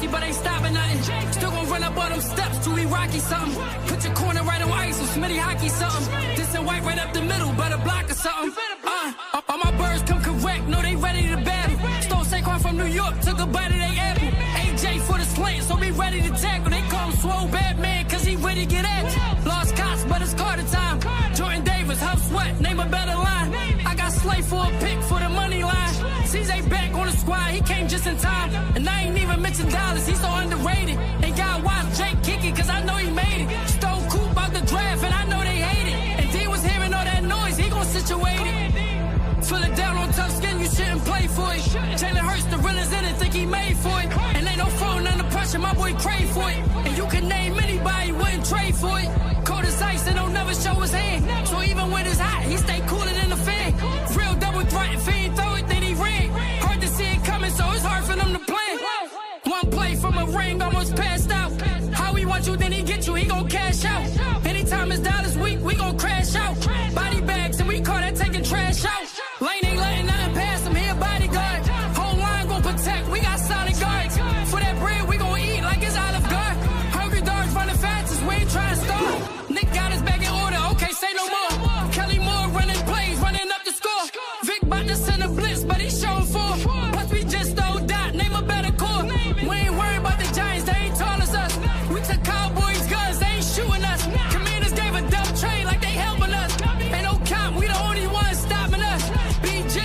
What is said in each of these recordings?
Kelsey, but ain't stopping nothing. Still gon' run up all them steps till we rocky something. Put your corner right on ice, or Smitty hockey something. This and white right up the middle, better block or something. All my birds come correct, know they ready to battle. Stole Saquon from New York, took a bite of they apple. AJ for the slant, so be ready to tackle. They call him Swole Batman, cause he ready to get at you. Lost Cots, but it's Carter time. Jordan Davis, Huff Sweat, name a better line. I got Slay for a pick for the money line. CJ back on the squad, he came just in time. And I ain't even mentioned Dallas, he's so underrated. Ain't got watch Jake kicking, cause I know he made it. Stole Coop out the draft, and I know they hate it. And D was hearing all that noise, he gon' situate it. Fill it down on tough skin, you shouldn't play for it. Jalen Hurts, the realest in it, think he made for it. And ain't no phone under pressure, my boy crave for it. And you can name anybody, wouldn't trade for it. Cold as ice and don't never show his hand. So even when it's hot, he stay cooler than the fan. Real double threat, if he ain't throw it, then he ran. Hard to see it coming, so it's hard for them to plan. One play from a ring, almost passed out. How he want you, then he get you, he gon' cash out. Anytime it's Dallas week, we gon' crash out. Body bags, and we call that taking trash out. Lane ain't letting nothing pass him, he a bodyguard. Whole line gon' protect, we got solid guards. For that bread, we gon' eat like it's Olive Garden. Hungry dogs running fastest, we ain't trying to start. Nick got his back in order, okay, say no more. Kelly Moore running plays, running up the score. Vic bout to send a blitz, but he's showing for. Plus we just stole Dot, name a better core. We ain't worried about the Giants, they ain't tall as us. We took Cowboys guns, they ain't shooting us. Commanders gave a dumb trade like they helping us. Ain't no count, we the only ones stopping us. BG,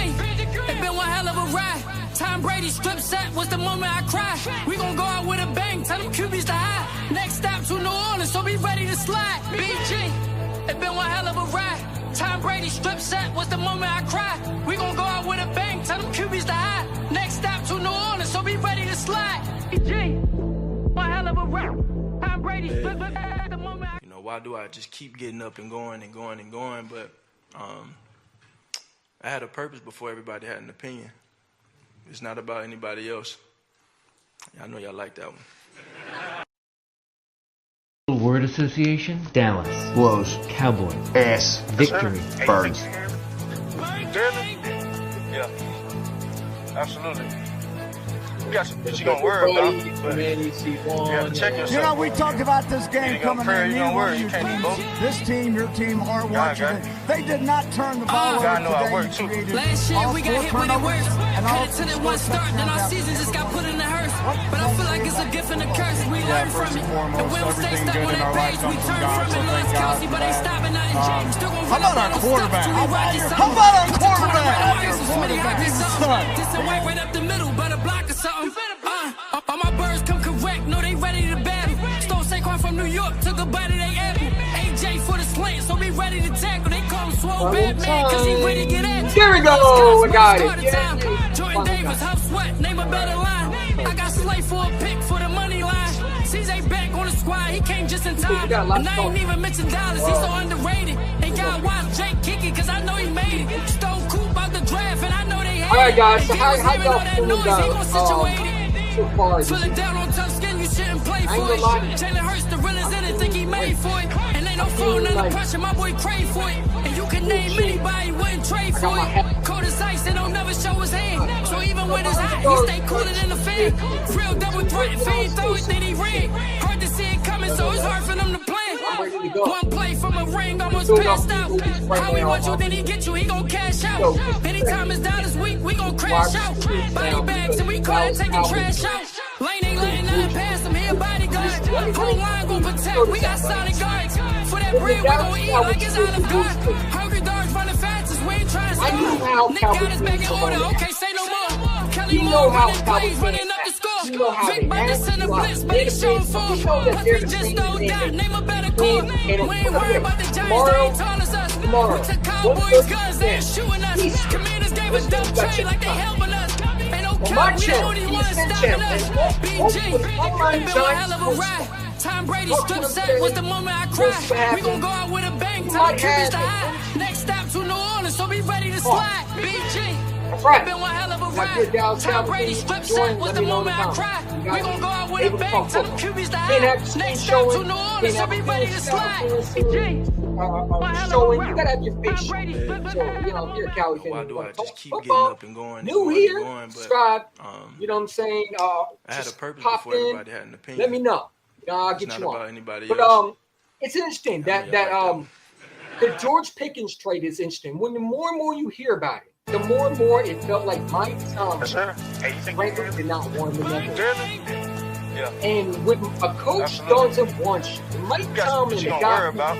it been one hell of a ride. Tom Brady strip set was the moment I cried. We gon' go out with a bang, tell them QBs to hide. Next stop to New Orleans, so be ready to slide. BG, it been one hell of a ride. Tom Brady strip set was the moment I cried. We gon' go out with a bang, tell them QBs to hide. Next stop to New Orleans, so be ready to slide. BG, one hell of a ride. Tom Brady strip set the moment I... You know, why do I just keep getting up and going and going and going? But I had a purpose before everybody had an opinion. It's not about anybody else. I know y'all like that one. Word association: Dallas, Blows, Cowboys, ass, victory, burns. Yeah, absolutely. We got some shit you gonna worry about, but you have to check yourself. You know, we talked about this game coming in. You don't worry, you can't do both. This team, your team, hard watching. They did not turn the ball over God know I today. work too. Last year we got hit when it worked. Headed to that one start, then our season just got put in the hearse. But I feel like it's a gift and a curse. We learn from it. And we don't stay stuck on that page. We turn from it. Lost Kelsey, but ain't stopping nothing. Still gon' How about our quarterback? How about our quarterback? This and white right up the middle, better block or something. All my birds come correct, know they ready to battle. Stole Saquon from New York, took a bite of they apple. AJ for the slant, so be ready to tackle. They call him Swole Batman, cause he ready to get at you. Here we go, we got it. Jordan Davis, Huff Sweat, name a better line. I got Slay for a pick for the money line. CJ back on the squad, he came just in time. And I ain't even mentioned Dallas, he's so underrated. Ain't got watch Jake kicking, cause I know he made it. Stole Coop out the draft, and I know they hate it. Alright guys, so how y'all feeling Fill it down on tough skin, you shouldn't play for it. Jalen Hurts, the realest in it, think he made for it. And ain't no phone under pressure, my boy crave for it. And you can name anybody, wouldn't trade for it. Cold as ice and don't never show his hand. So even when it's hot, he stay cooler than the fan. Real double threat, if he ain't throw it, then he ran. Hard to see it coming, so it's hard for them to plan. One play from a ring, almost passed out. How he want you, then he get you, he gon' cash out. Anytime it's Dallas week, we gon' crash out. Body bags, and we call it taking trash out. Lane ain't letting nothing pass him, he a bodyguard. Whole line gon' protect, we got solid guards. For that bread, we gon' eat like it's Olive Garden. Hungry dogs running fastest, we ain't trying to stop. Nick got his back in order, okay, say no more. Kelly Moore running plays, running up the score. Vic bout to send a blitz, but he's showing for. Plus we just stole Dot, name a better core. We ain't worried about the Giants, they ain't tall as us. We took Cowboys guns, they ain't shooting us. Commanders gave a dumb trade like they helping us. Ain't no count, we the only ones stopping us. BG, it been one hell of a ride. Tom Brady strip set was the moment I cried. We gon' go out with a bang, tell the QBs to hide. Next stop to New Orleans, so be ready to slide. BG, it been one hell of a ride. Tom Brady strip set was the moment I cried. We gon' go out with a bang, tell them QBs to hide. Next stop to New Orleans, so be ready to slide. BG. showing. You gotta have your face shown. So, you know, if you're a Cali fan, why do I just keep getting football, up and going? New and here, going, but, subscribe. You know what I'm saying? I had a Just purpose pop before in. everybody had an opinion. Let me know. I'll It's get not you about on. anybody But else. it's interesting I know that y'all like the George Pickens trade is interesting. When the more and more you hear about it, the more and more it felt like Mike Tomlin, Yes, sir. Hey, you think frankly, did not want him in that. Really? Yeah. And when a coach Absolutely. doesn't want you, Mike got Tomlin, what the you guy gonna worry who about,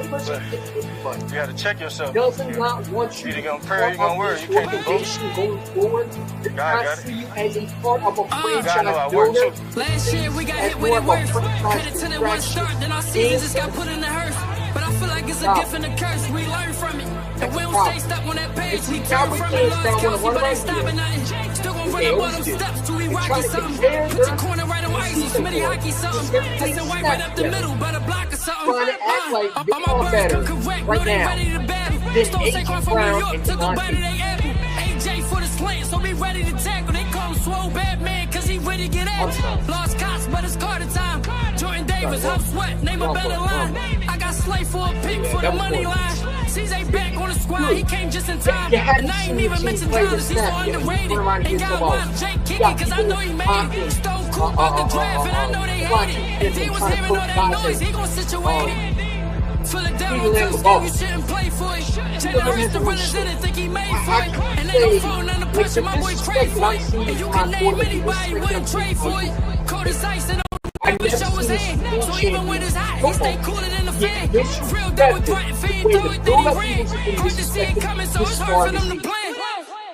but you got to check yourself. doesn't not want you Either to gonna be pray or part you gonna of worry. this You can't do both. organization going forward. Does God not got it. see you as a part of a God know I franchise work builder. too. Last year we got As hit with more it of a worse. franchise Credit to the one start, then our distraction. season just got put in the hearse. But I feel like it's a gift and a curse. We learn from it. And we don't stay stuck on that page. We turn from it. Lost Kelsey, but ain't stopping nothing. Still gonna run up on them steps till we rocky something. Put your corner right on ice. You Smitty hockey something. This and white right up the middle, but a block or something. Trying to act like All they my are birds better come correct. right Know they now ready to battle. than Stone A.J. Saquon from Brown New York. and Took a Devontae. bite of they apple. AJ for the slant, so be ready to tackle. They call him Swole Bad Man, cause he ready to get at it. Lost Cots, but it's Carter time. Jordan Davis, Huff Sweat, name a better line. I got Slay for a pick for the money line. CJ back on the squad, he came just in time. And I ain't even mentioned Dallas, he's so underrated. Ain't got one Jake Kicky, cause I know he made it. Stone Coop out the draft, and I know they hate it. If he was hearing all that noise, he gon' situate it. Philadelphia touchdown, you shouldn't play for it. Jalen Hurts, the runners in it, think he made for it. And they don't fall under pressure, my boy trade for it. And you can name anybody, wouldn't trade for it. Curtis Ice and never show his hand. So even when it's hot, he stay cooler than the fan. Real double threat, fiend throw it, then he ran. Hard to see it coming, so it's hard for them to plan.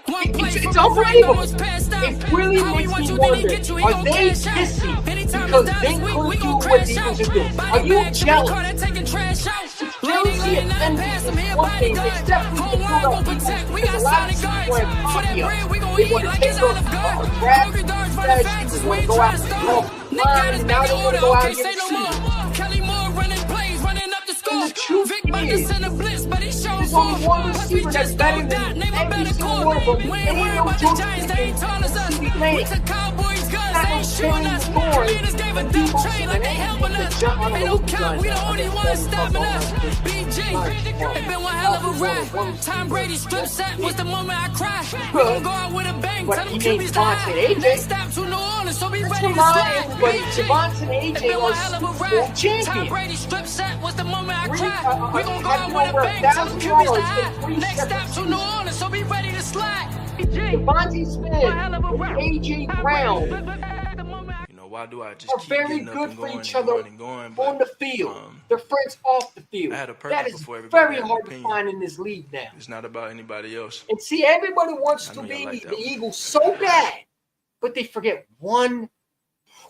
One play from the ring, almost passed out. It really How he makes want me you, then he wonder, get you, he are gon' they cash out. pissy Anytime because it's down they this week, couldn't we do gon' what crash the out. Eagles are doing? Are Body you bag, jealous? car that taking trash out. Jealousy Lady laying and nothing envy past is him, here one body thing, guard. except when Whole you line do gon' that. protect, we There's got a lot of solid guards. people in For that Tokyo. bread, we gon' They eat wanna like take it's those Olive Garden. grab Hungry dogs running fastest, we ain't go trying out to and stop. go Nick got his line, back in now they order, go out okay, and say get no sued. more. Kelly Moore running plays, running up the score. And the truth Vic about to is, send a blitz, but he showed there's for. only one Plus we receiver that's just better don't than die, name a every better single core. one of them. We They ain't ain't worried no about the George Giants, they ain't tall as us. Pickens. We took Cowboys guns, they ain't shooting us. Commanders gave a dump train like they helping us. Ain't no count, we the only ones stopping us. BG, it been one hell of a ride. Tom Brady strip set was the moment I cried. We gon' go out with a bang, tell them QB's high. Next stop to New Orleans, so be Let's ready to remind slide. everybody, Javonte and It AJ been are one hell of a Super Bowl ride. Tom champions. Brady strip set was the moment I Three, cried. We gon' go out with a over bang, tell them 1,000 QB's yards high. in 3 Next stop separate to New Orleans, so be ready to slide. Devontae Smith and AJ Brown You know, why do I just are keep very getting up good and for going each and other going and going? on the field. They're friends off the field. I had a purpose That is before everybody very had an hard to opinion. find in this league now. It's not about anybody else. And see, everybody wants I to know be y'all like that the one. Eagles so bad, but they forget one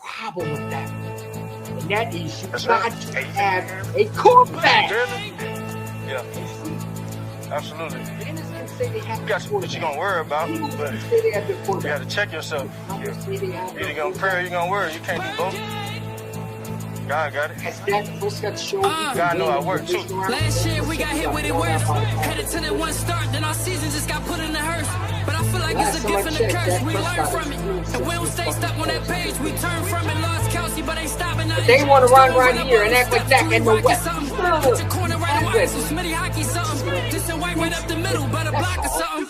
problem with that. And that is you Yes, sir. got to have a quarterback. Really? Yeah. Absolutely. Dennis can say they have You a got what you quarterback. gonna worry about, Eagles but can say they have the you quarterback. got to check yourself. Cowboys say they have Either the gonna pray or you gonna worry. You can't do both. God got it. Has Dak Prescott shown God know I work too. Last year we got hit with it worse. Headed to that one start, then our season just got put in the hearse. But I feel like it's a gift and a curse. We learn from it. And we don't stay stuck on that page. We turn from it. Lost Kelsey, but ain't stopping nothing. They want to run right here and act like Dak in the West. Put your corner right on ice. Some Smitty hockey something. This and white right up the middle, but a block or something.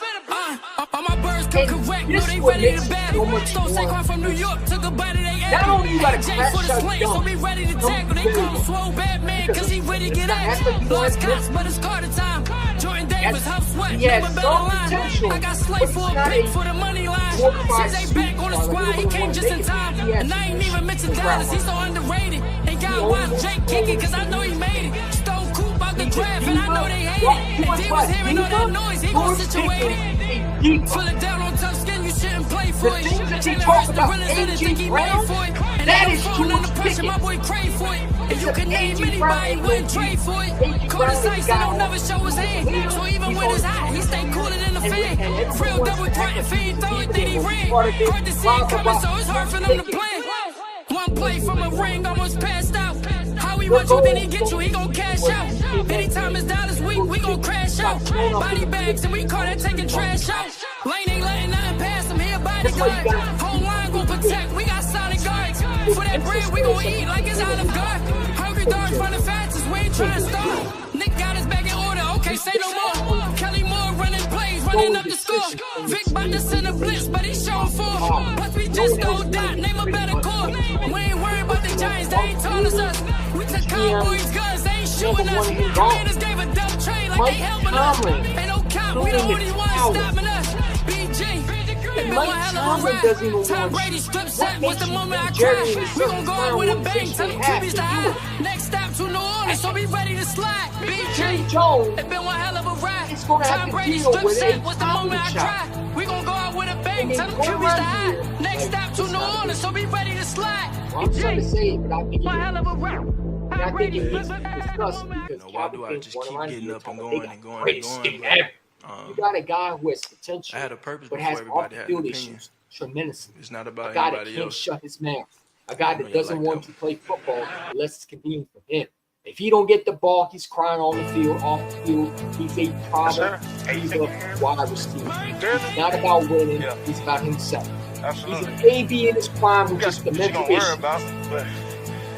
All my birds come correct. Know they ready to battle. Stone Saquon from New York took a bite of they Not only you gotta AJ crash for the out slant, so dumb. be ready to tackle. They call him Swole Bad Man, cause he ready to get at. Lost Cots, but it's Carter time. Jordan Davis, Huff Sweat, He has never better some line. potential, I got but Slay he's for a not pick a for the money line. qualified CJ back on the superstar. squad, he came just in time. And I ain't even mentioned Dallas, he's so underrated. Ain't got one Jake Kicky, cause I know he made it. Stole Coop out the draft, and I know they hate it. And D was hearing all that noise, he gon' situate it. Fill it down on tough skin, you shouldn't play for it. things that they Jalen talk Hurts, the about realest in it, A.J. think he Brown, made for it. And that they is don't fall George under pressure, my Pickens. boy crave for it. And you Except can name A.J. anybody, Brown wouldn't is trade for it. A.J. Curtis Brown is Ice, got don't never show his hand. So even when it's hot, he stay cooler than the fan. Real double threat, if he ain't throw it, then he ran. Hard to see it coming, so it's hard for them to plan. One play from a ring, almost passed out. How he want you, then he get you, he gon' cash out. Anytime it's dollars week, we gon' crash out. Body bags, and we call that taking trash out. Lane ain't letting nothing pass him, here bodyguard. Whole line gon' protect, we got solid guards. For that bread, we gon' eat like it's Olive Garden. Hungry dogs running fastest, we ain't trying to start. Nick got his back in say no more. Kelly Moore running plays, running up the score. Vic about to send a blitz, but he's showing for. Plus we just don't die, name a better core. We ain't worried about the Giants, they ain't tall as us. We took Cowboys guns, they ain't shooting us. Commanders gave a dumb trade like they helping us. Ain't no count, we the only ones stopping us. BG. Mike Tomlin doesn't even Tom want Brady to. strip set What was the makes moment I Jerry crashed. and We gon' go out with a bang, tell the QBs to hide. do Next stop to New Orleans, so be ready to slide. Jerry BG, Jones it been one hell of a ride. is going to have Tom to Brady deal strip with set a was the moment I Tomlin shot. cried. We gon' go out with a bang, And tell the then go QBs to around hide. here, Next like, stop to it's New not Orleans, so be ready to slide. Well, I'm sorry to say it, but I think One hell of a ride. and I Tom think Brady it strip needs to be set. discussed because Why do I Calvin just went keep around getting here up and talking going about and going and greatest going, thing bro? ever. You got a guy who has potential, I had a purpose but before has everybody had an off-field opinion. issues tremendously. It's not A about guy that anybody can't else. shut his mouth. A guy I know that y'all doesn't like want that to play football unless it's convenient for him. If he don't get the ball, he's crying on the field, off the field. He's a problem. He's a wide receiver. It's not about winning. Yeah. He's about himself. He's Absolutely. an AB in his prime with You got just some the shit you mental gonna worry issue. about, but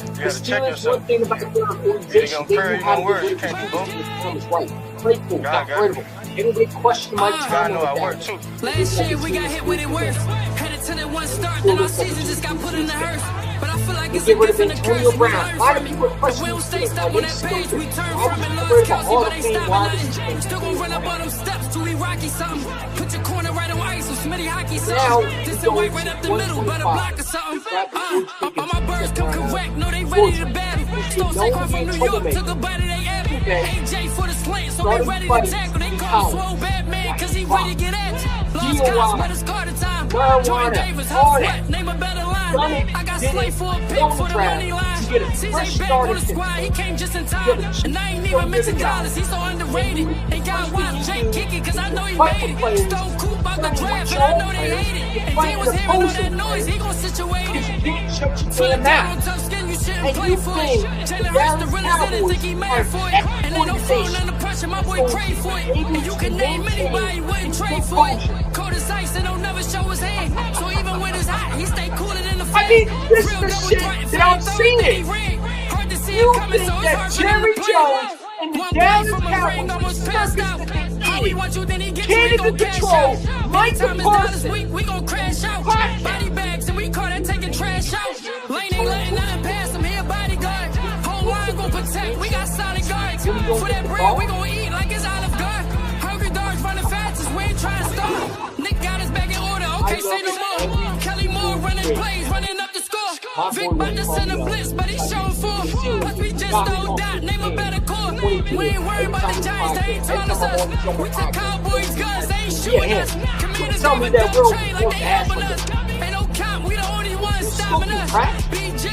you The gotta check Steelers, yourself. one thing about their Either organization, gonna they pray or knew you how to gonna work. get You rid can't of do both. the time is right. Playful, got God, rid of him. Everybody questioned Mike God Tomlin know with I that. work too. Last year we got hit with it worse. Headed to that one start, then our season just got put in the hearse. But I feel like it's a Get rid gift of and a curse. Antonio We Brown. learn A lot of from it. people are If we questioning don't stay this. stuck on that page, we turn Why from would it. you Lost worry about Kelsey, all but the ain't things stopping why nothing. would Still gon' run up on them steps till we rocky something. Put your corner right on ice, so Smitty hockey Now, something. This we and white go right up the to middle, better 125. block or something. Grab the All my birds come correct, no they ready to battle. Stole Saquon from New York, took a bite of they apple. AJ for the slant, so we ready to tackle. They call Swole Batman, cause he ready to get at you. Lost cops, but it's Carter time. Jordan Davis, how sweat, name a better line. I got Slay for a pick for the money line. CJ back on the squad, he came just in time. And I ain't even missing dollars, he's so underrated. Ain't got watch Jake kicking, cause I know he made it. Stole Coop out the draft, and I know they hate it. If they was hearing all that noise, he gon' situate it. Shut your For the damn down on mouth. tough skin, you shouldn't And play you for think it. the Jalen Hurts, the Dallas realest in it, think he Cowboys mad for it. are And ain't no phone under pressure, my boy prayed for it. And you can name anybody, wouldn't trade for it. Cold as ice and don't never show his hand. So even when it's hot, he stay cooler than the fan. I mean, this is Real the double shit threat, that I'm fan, throw seeing. it, ring. Hard to see You it coming, think so it's that hard for them Jerry to play. Jones and the One Dallas play from a ring, Cowboys almost passed out. How we want you, then he gets you, Can't we gon' even cash control out. Mike Anytime it's Dallas Parson. week, we gon' crash out. Parson. Body bags, and we call that taking trash out. Lane ain't letting nothing pass him, here bodyguard. Whole line gon' protect, we got solid guards. For that bread, we gon' eat like it's Olive Garden. Hungry dogs running fastest, we ain't trying to start. Nick got us back in order, okay, say no more. Kelly Moore running plays, running up the score. Vic about to send a blitz, but he's showing for. Plus we just don't die, name a better core. We ain't worried about the Giants, they ain't telling us. We took Cowboys guns, they ain't shooting us. Commanders Tell me gave a that dumb real trade like they helping us. Ain't no count, we the only ones stopping us. BG,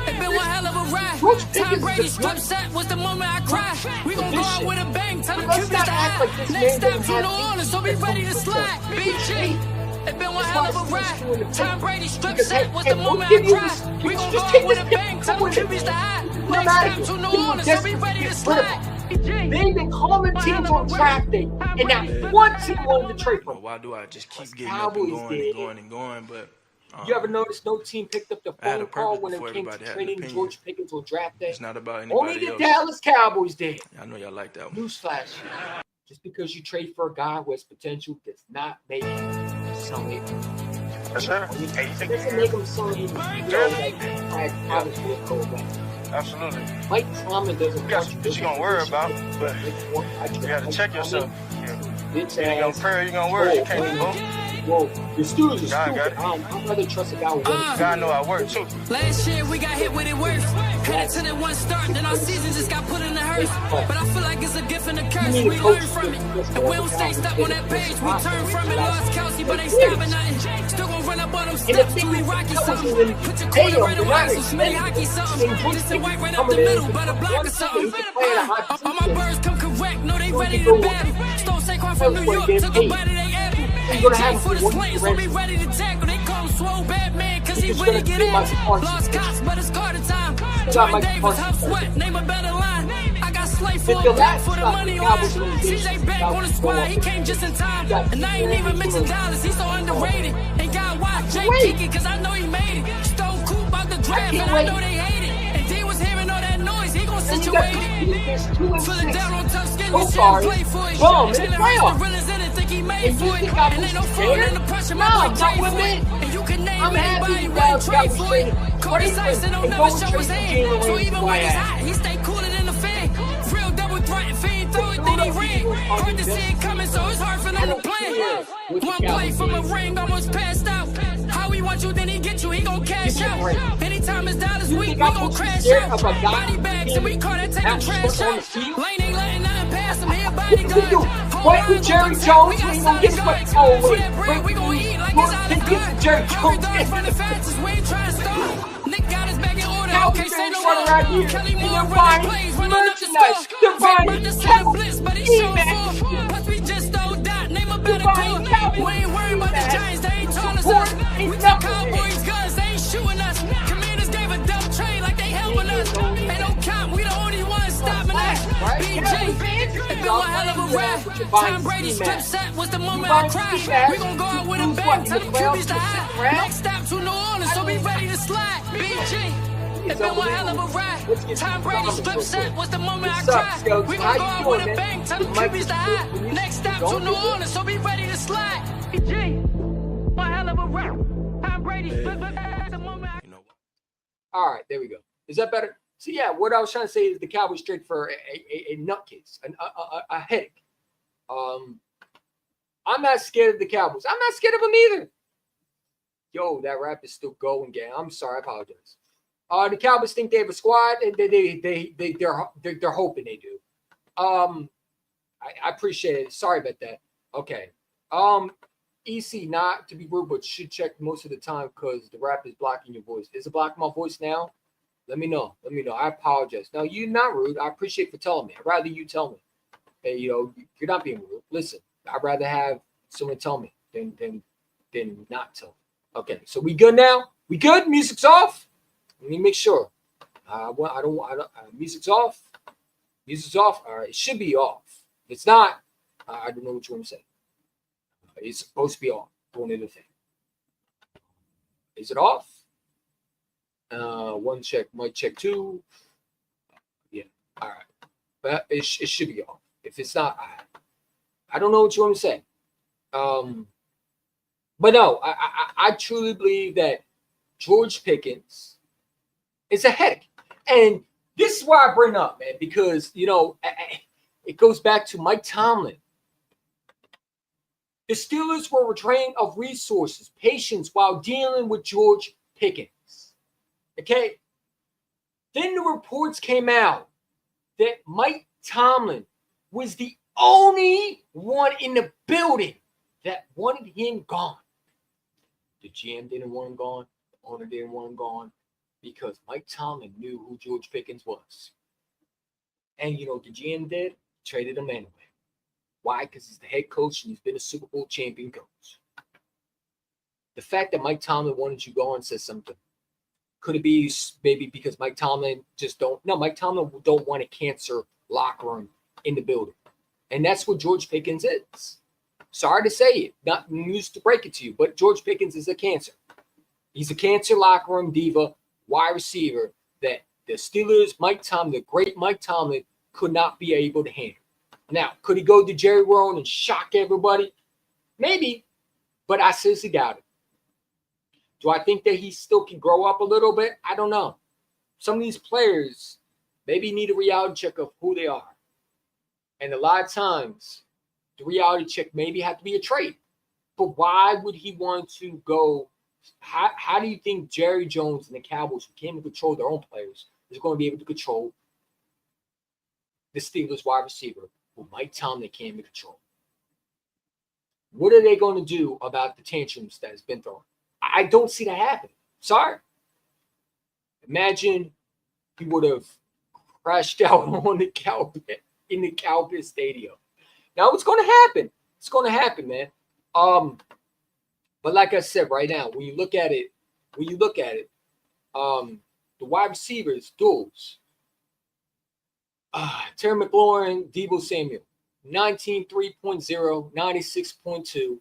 it been one hell of a ride. Tom Brady strip set was the moment I cried. We gon' go out with a bang, tell the QBs to hide. Next stop to New Orleans, so be ready to slide. BG. It been one hell of a ride. Tom Brady strip set was the moment I cried. We gon' go out with a bang, tell the QBs to hide. Next stop to New Orleans, so be ready to slide. They've been calling teams on draft day, and not one team wanted to trade for him. Why do I just keep getting up and going and going and going? But You ever notice no team picked up the I had a phone call purpose when it before came to everybody had an trading opinion. George Pickens on draft day? it's not about Only anybody the else. Dallas Cowboys did. I know y'all like that one. Newsflash. Just because you trade for a guy who has potential does not make him something. Yes, sir. It doesn't make him something, like Travis will go back. Absolutely. Mike Tomlin doesn't You got want some shit you gonna worry about, but you gotta check yourself. Bitch You gonna ass. pray, you gonna worry. You can't do both. Whoa, the Steelers are God got stupid. it. I'd rather trust a guy with God know I work too. Last year we got hit with it worse. Headed to that one start, then our season just got put in the hearse. But I feel like it's a gift and a curse. We learn from it. And we don't stay stuck on that page. We turn from it. Lost Kelsey, but ain't stopping nothing. Still gon' run up on them steps till we rocky something. Put your corner right on ice, so Smitty hockey something. This and white right up the middle, better block or something. All my birds come correct, no they ready to battle. Stole Saquon from New York, took a bite of they apple. AJ for the slant, so be ready to tackle. They call him Swole Batman, cause he ready to get at. Lost cops, but it's Carter time. Jordan Davis, how sweat, name a better line. I got Slay for a back for the money line. CJ back on the squad, he came just in time. And I ain't even mixing dollars, he's so underrated. Ain't got watch Jake kicking, cause I know he made it. Stole Coop out the draft, and I know they hate it. And D was hearing all that noise, he gon' situated. Feeling down on tough skin, you shouldn't play for it. Jalen Hurts, the realest in it, think he made for it. And ain't no falling in the pressure, my boy Dre for it. And you can name anybody who ain't trade for it. Cody Tyson don't never show his hand. So even when it's hot, he stay cooler than the fan. Real double threat, if he ain't throw it, then he ran. Hard to see it coming, so it's hard for them to plan. One play from a ring, almost passed out. How he want you, then he get you, he gon' cash out. Anytime his dollars weak, we gon' crash out. Body bags, and we call that taking trash out. Lane ain't letting nothing pass him, here bodyguard. What with Jerry Jones? We gon' get what? Oh, wait. We gon' eat like it's out of good. Jerry Curry Jones. Dawes running fastest, we ain't trying to stop. Nick got his back in order, okay, say no running around more. here. Kelly Moore They're running buying plays, running up the merchandise. score. They're buying About to send a blitz, but he showed for. Plus we just stole dot, name a better buying call. Cowboys. We ain't worried about the Giants, they ain't tall as us. We took Cowboys guns, they ain't shooting us. Commanders gave a dumb trade like they helping us. Ain't no count, we the only ones stopping us. BJ, it's been one hell of a rap. Tom Brady's strip set was the moment I cried. We gon' go out with a bang, tell them QBs to hide. Next stop to New Orleans, so be ready to slide. BJ. It's been one hell of a ride. Tom Brady's strip set was the moment I cried. We gon' go out with a bang, tell them QBs to hide. Next stop to New Orleans, so be ready to slide. BJ, one hell of a ride. Tom Brady's strip set, the moment I. All right, there we go. Is that better? So yeah, what I was trying to say is the Cowboys straight for a nutcase, a headache. I'm not scared of the Cowboys. I'm not scared of them either. Yo, that rap is still going, gang. I'm sorry, I apologize. The Cowboys think they have a squad, and they're hoping they do. I appreciate it. Sorry about that. Okay. EC, not to be rude, but should check most of the time because the rap is blocking your voice. Is it blocking my voice now? Let me know. I apologize. No, you're not rude. I appreciate for telling me. I'd rather you tell me. Hey, you're not being rude. Listen, I'd rather have someone tell me than not tell me. Okay, so we good now? We good? Music's off? Let me make sure. Music's off. Music's off. All right, it should be off. If it's not, I don't know what you want to say. It's supposed to be off. One other thing. Is it off? One check. Mic check two. Yeah. All right. But it should be off. If it's not, I don't know what you want to say. But no, I truly believe that George Pickens is a headache. And this is why I bring up, man, because, it goes back to Mike Tomlin. The Steelers were drained of resources, patience while dealing with George Pickens. Okay? Then the reports came out that Mike Tomlin was the only one in the building that wanted him gone. The GM didn't want him gone. The owner didn't want him gone because Mike Tomlin knew who George Pickens was. And you know what the GM did? Traded him anyway. Why? Because he's the head coach and he's been a Super Bowl champion coach. The fact that Mike Tomlin wanted you gone says something. Could it be maybe because Mike Tomlin Mike Tomlin don't want a cancer locker room in the building. And that's what George Pickens is. Sorry to say it, not news to break it to you, but George Pickens is a cancer. He's a cancer locker room diva, wide receiver that the Steelers, the great Mike Tomlin, could not be able to handle. Now, could he go to Jerry World and shock everybody? Maybe, but I seriously doubt it. Do I think that he still can grow up a little bit? I don't know. Some of these players maybe need a reality check of who they are. And a lot of times, the reality check maybe have to be a trade. But why would he want to go? How do you think Jerry Jones and the Cowboys, who can't even control their own players, is going to be able to control the Steelers wide receiver who Mike Tomlin can't even control? What are they going to do about the tantrums that has been thrown? I don't see that happening. Sorry. Imagine he would have crashed out on the in the Cowboys Stadium. Now it's going to happen. It's going to happen, man. But like I said, right now, when you look at it, the wide receivers, duels. Terry McLaurin, Deebo Samuel, 19 3.0, 96.2,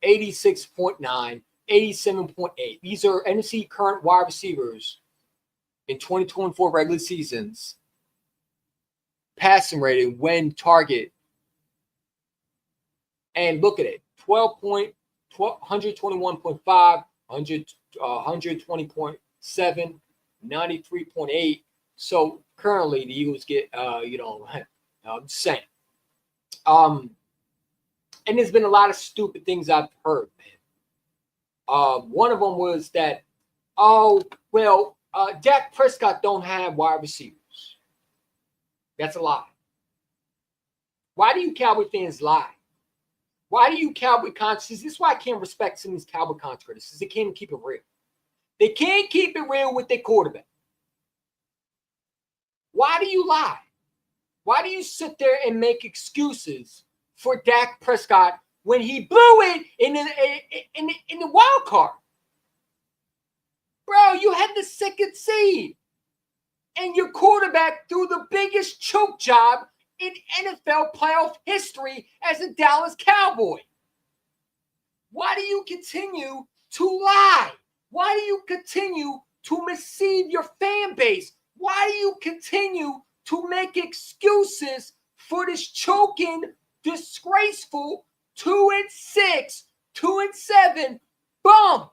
86.9, 87.8. These are NFC current wide receivers in 2024 regular seasons passing rating when target. And look at it, 121.5, 120.7, 93.8. So currently the Eagles get, I'm saying. And there's been a lot of stupid things I've heard, man. One of them was that, Dak Prescott don't have wide receivers. That's a lie. Why do you Cowboy fans lie? Why do you Cowboy conscious? This is why I can't respect some of these Cowboy critics. They can't keep it real. They can't keep it real with their quarterback. Why do you lie? Why do you sit there and make excuses for Dak Prescott when he blew it in the wild card? Bro, you had the second seed. And your quarterback threw the biggest choke job in NFL playoff history as a Dallas Cowboy. Why do you continue to lie? Why do you continue to mislead your fan base? Why do you continue to make excuses for this choking, disgraceful 2-6, 2-7 bum?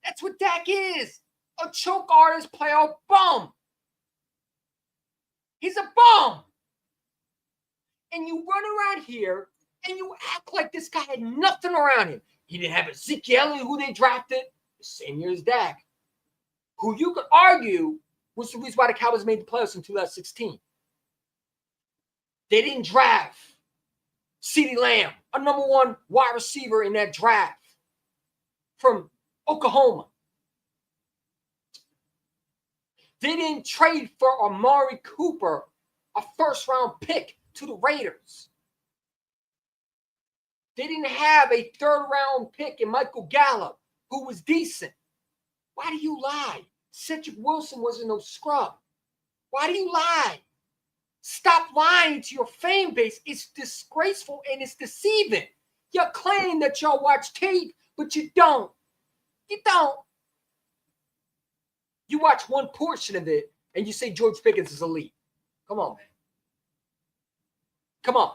That's what Dak is. A choke artist, playoff bum. He's a bum. And you run around here and you act like this guy had nothing around him. He didn't have Ezekiel Elliott, who they drafted the same year as Dak, who you could argue was the reason why the Cowboys made the playoffs in 2016. They didn't draft CeeDee Lamb, a number one wide receiver in that draft from Oklahoma. They didn't trade for Amari Cooper, a first-round pick, to the Raiders. They didn't have a third-round pick in Michael Gallup, who was decent. Why do you lie? Cedric Wilson wasn't no scrub. Why do you lie? Stop lying to your fan base. It's disgraceful and it's deceiving. You claim that y'all watch tape, but you don't. You don't. You watch one portion of it and you say George Pickens is elite. Come on, man. Come on.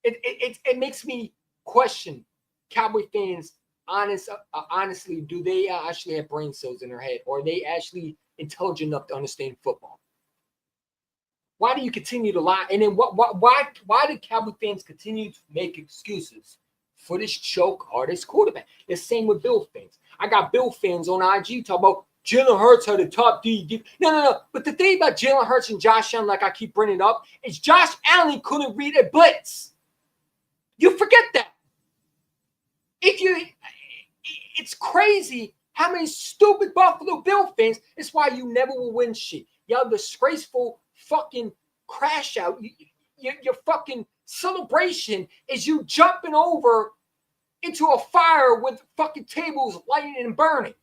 It makes me question Cowboy fans. Honestly, do they actually have brain cells in their head, or are they actually intelligent enough to understand football? Why do you continue to lie? And then why do Cowboy fans continue to make excuses for this choke artist quarterback? The same with Bill fans. I got Bill fans on IG talking about Jalen Hurts had the top D. No. But the thing about Jalen Hurts and Josh Allen, like I keep bringing up, is Josh Allen couldn't read a blitz. You forget that. It's crazy how many stupid Buffalo Bill fans. It's why you never will win shit. Y'all disgraceful fucking crash out. Your fucking celebration is you jumping over into a fire with fucking tables lighting and burning.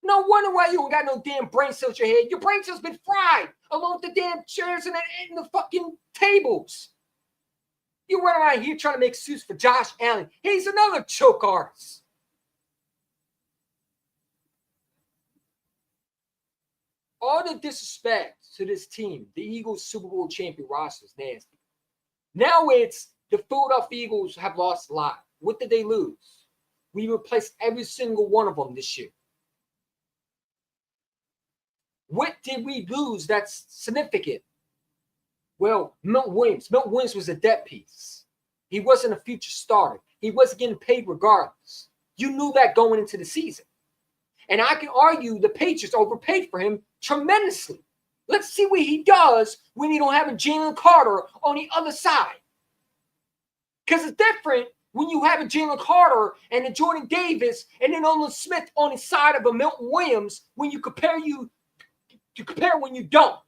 No wonder why you don't got no damn brain cells in your head. Your brain cells been fried along with the damn chairs and the fucking tables. You run around here trying to make excuses for Josh Allen. He's another choke artist. All the disrespect to this team, the Eagles Super Bowl champion roster, is nasty. Now it's the Philadelphia Eagles have lost a lot. What did they lose? We replaced every single one of them this year. What did we lose that's significant? Well, Milton Williams. Milton Williams was a depth piece. He wasn't a future starter. He wasn't getting paid regardless. You knew that going into the season. And I can argue the Patriots overpaid for him tremendously. Let's see what he does when you don't have a Jalen Carter on the other side. Because it's different when you have a Jalen Carter and a Jordan Davis and then Nolan Smith on the side of a Milton Williams when you compare when you don't.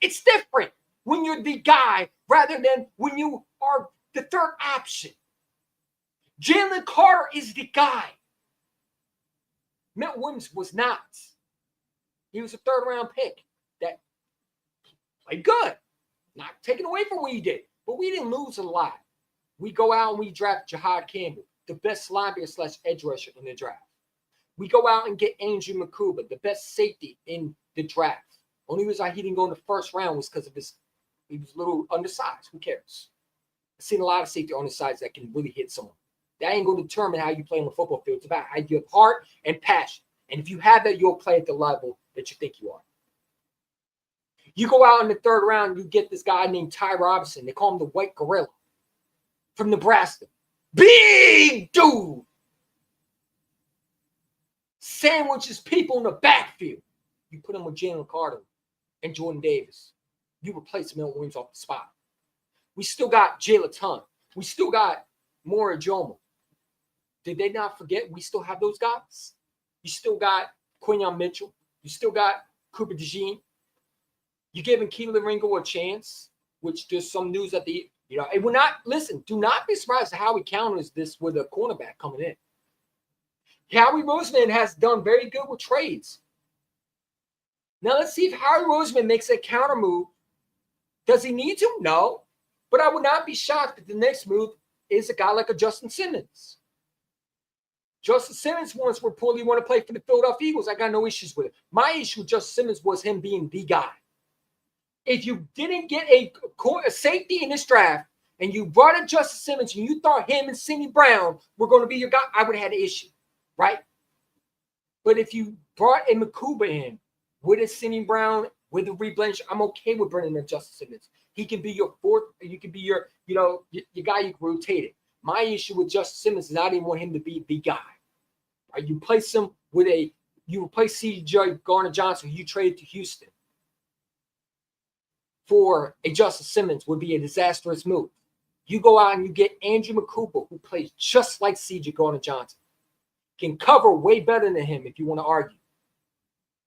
It's different when you're the guy rather than when you are the third option. Jalen Carter is the guy. Milton Williams was not. He was a third-round pick that played good. Not taken away from what he did. But we didn't lose a lot. We go out and we draft Jahad Campbell, the best linebacker / edge rusher in the draft. We go out and get Andrew McCuba, the best safety in the draft. Only reason he didn't go in the first round was because of he was a little undersized. Who cares? I've seen a lot of safety undersized that can really hit someone. That ain't going to determine how you play on the football field. It's about how you have heart and passion. And if you have that, you'll play at the level that you think you are. You go out in the third round, you get this guy named Ty Robinson. They call him the White Gorilla from Nebraska. Big dude. Sandwiches people in the backfield. You put him with Jalen Carter and Jordan Davis. You replace Milton Williams off the spot. We still got Jalen Tunn. We still got Mora Jomo. Did they not forget we still have those guys? You still got Quinyon Mitchell. You still got Cooper DeJean. You're giving Keelan Ringo a chance, which there's some news that it will not, listen, do not be surprised at how he counters this with a cornerback coming in. Howie Roseman has done very good with trades. Now let's see if Howie Roseman makes a counter move. Does he need to? No. But I would not be shocked if the next move is a guy like a Justin Simmons. Justin Simmons once reportedly want to play for the Philadelphia Eagles. I got no issues with it. My issue with Justin Simmons was him being the guy. If you didn't get a safety in this draft and you brought in Justin Simmons and you thought him and Sidney Brown were going to be your guy, I would have had an issue, right? But if you brought a Makuba in with a Sidney Brown, with a Reed, I'm okay with bringing in Justin Simmons. He can be your fourth. You can be your guy you can rotate it. My issue with Justin Simmons is I didn't want him to be the guy. Right? You replace him with you replace C.J. Gardner-Johnson, who you traded to Houston for a Justin Simmons would be a disastrous move. You go out and you get Andrew Makuba, who plays just like C.J. Gardner-Johnson, can cover way better than him if you want to argue.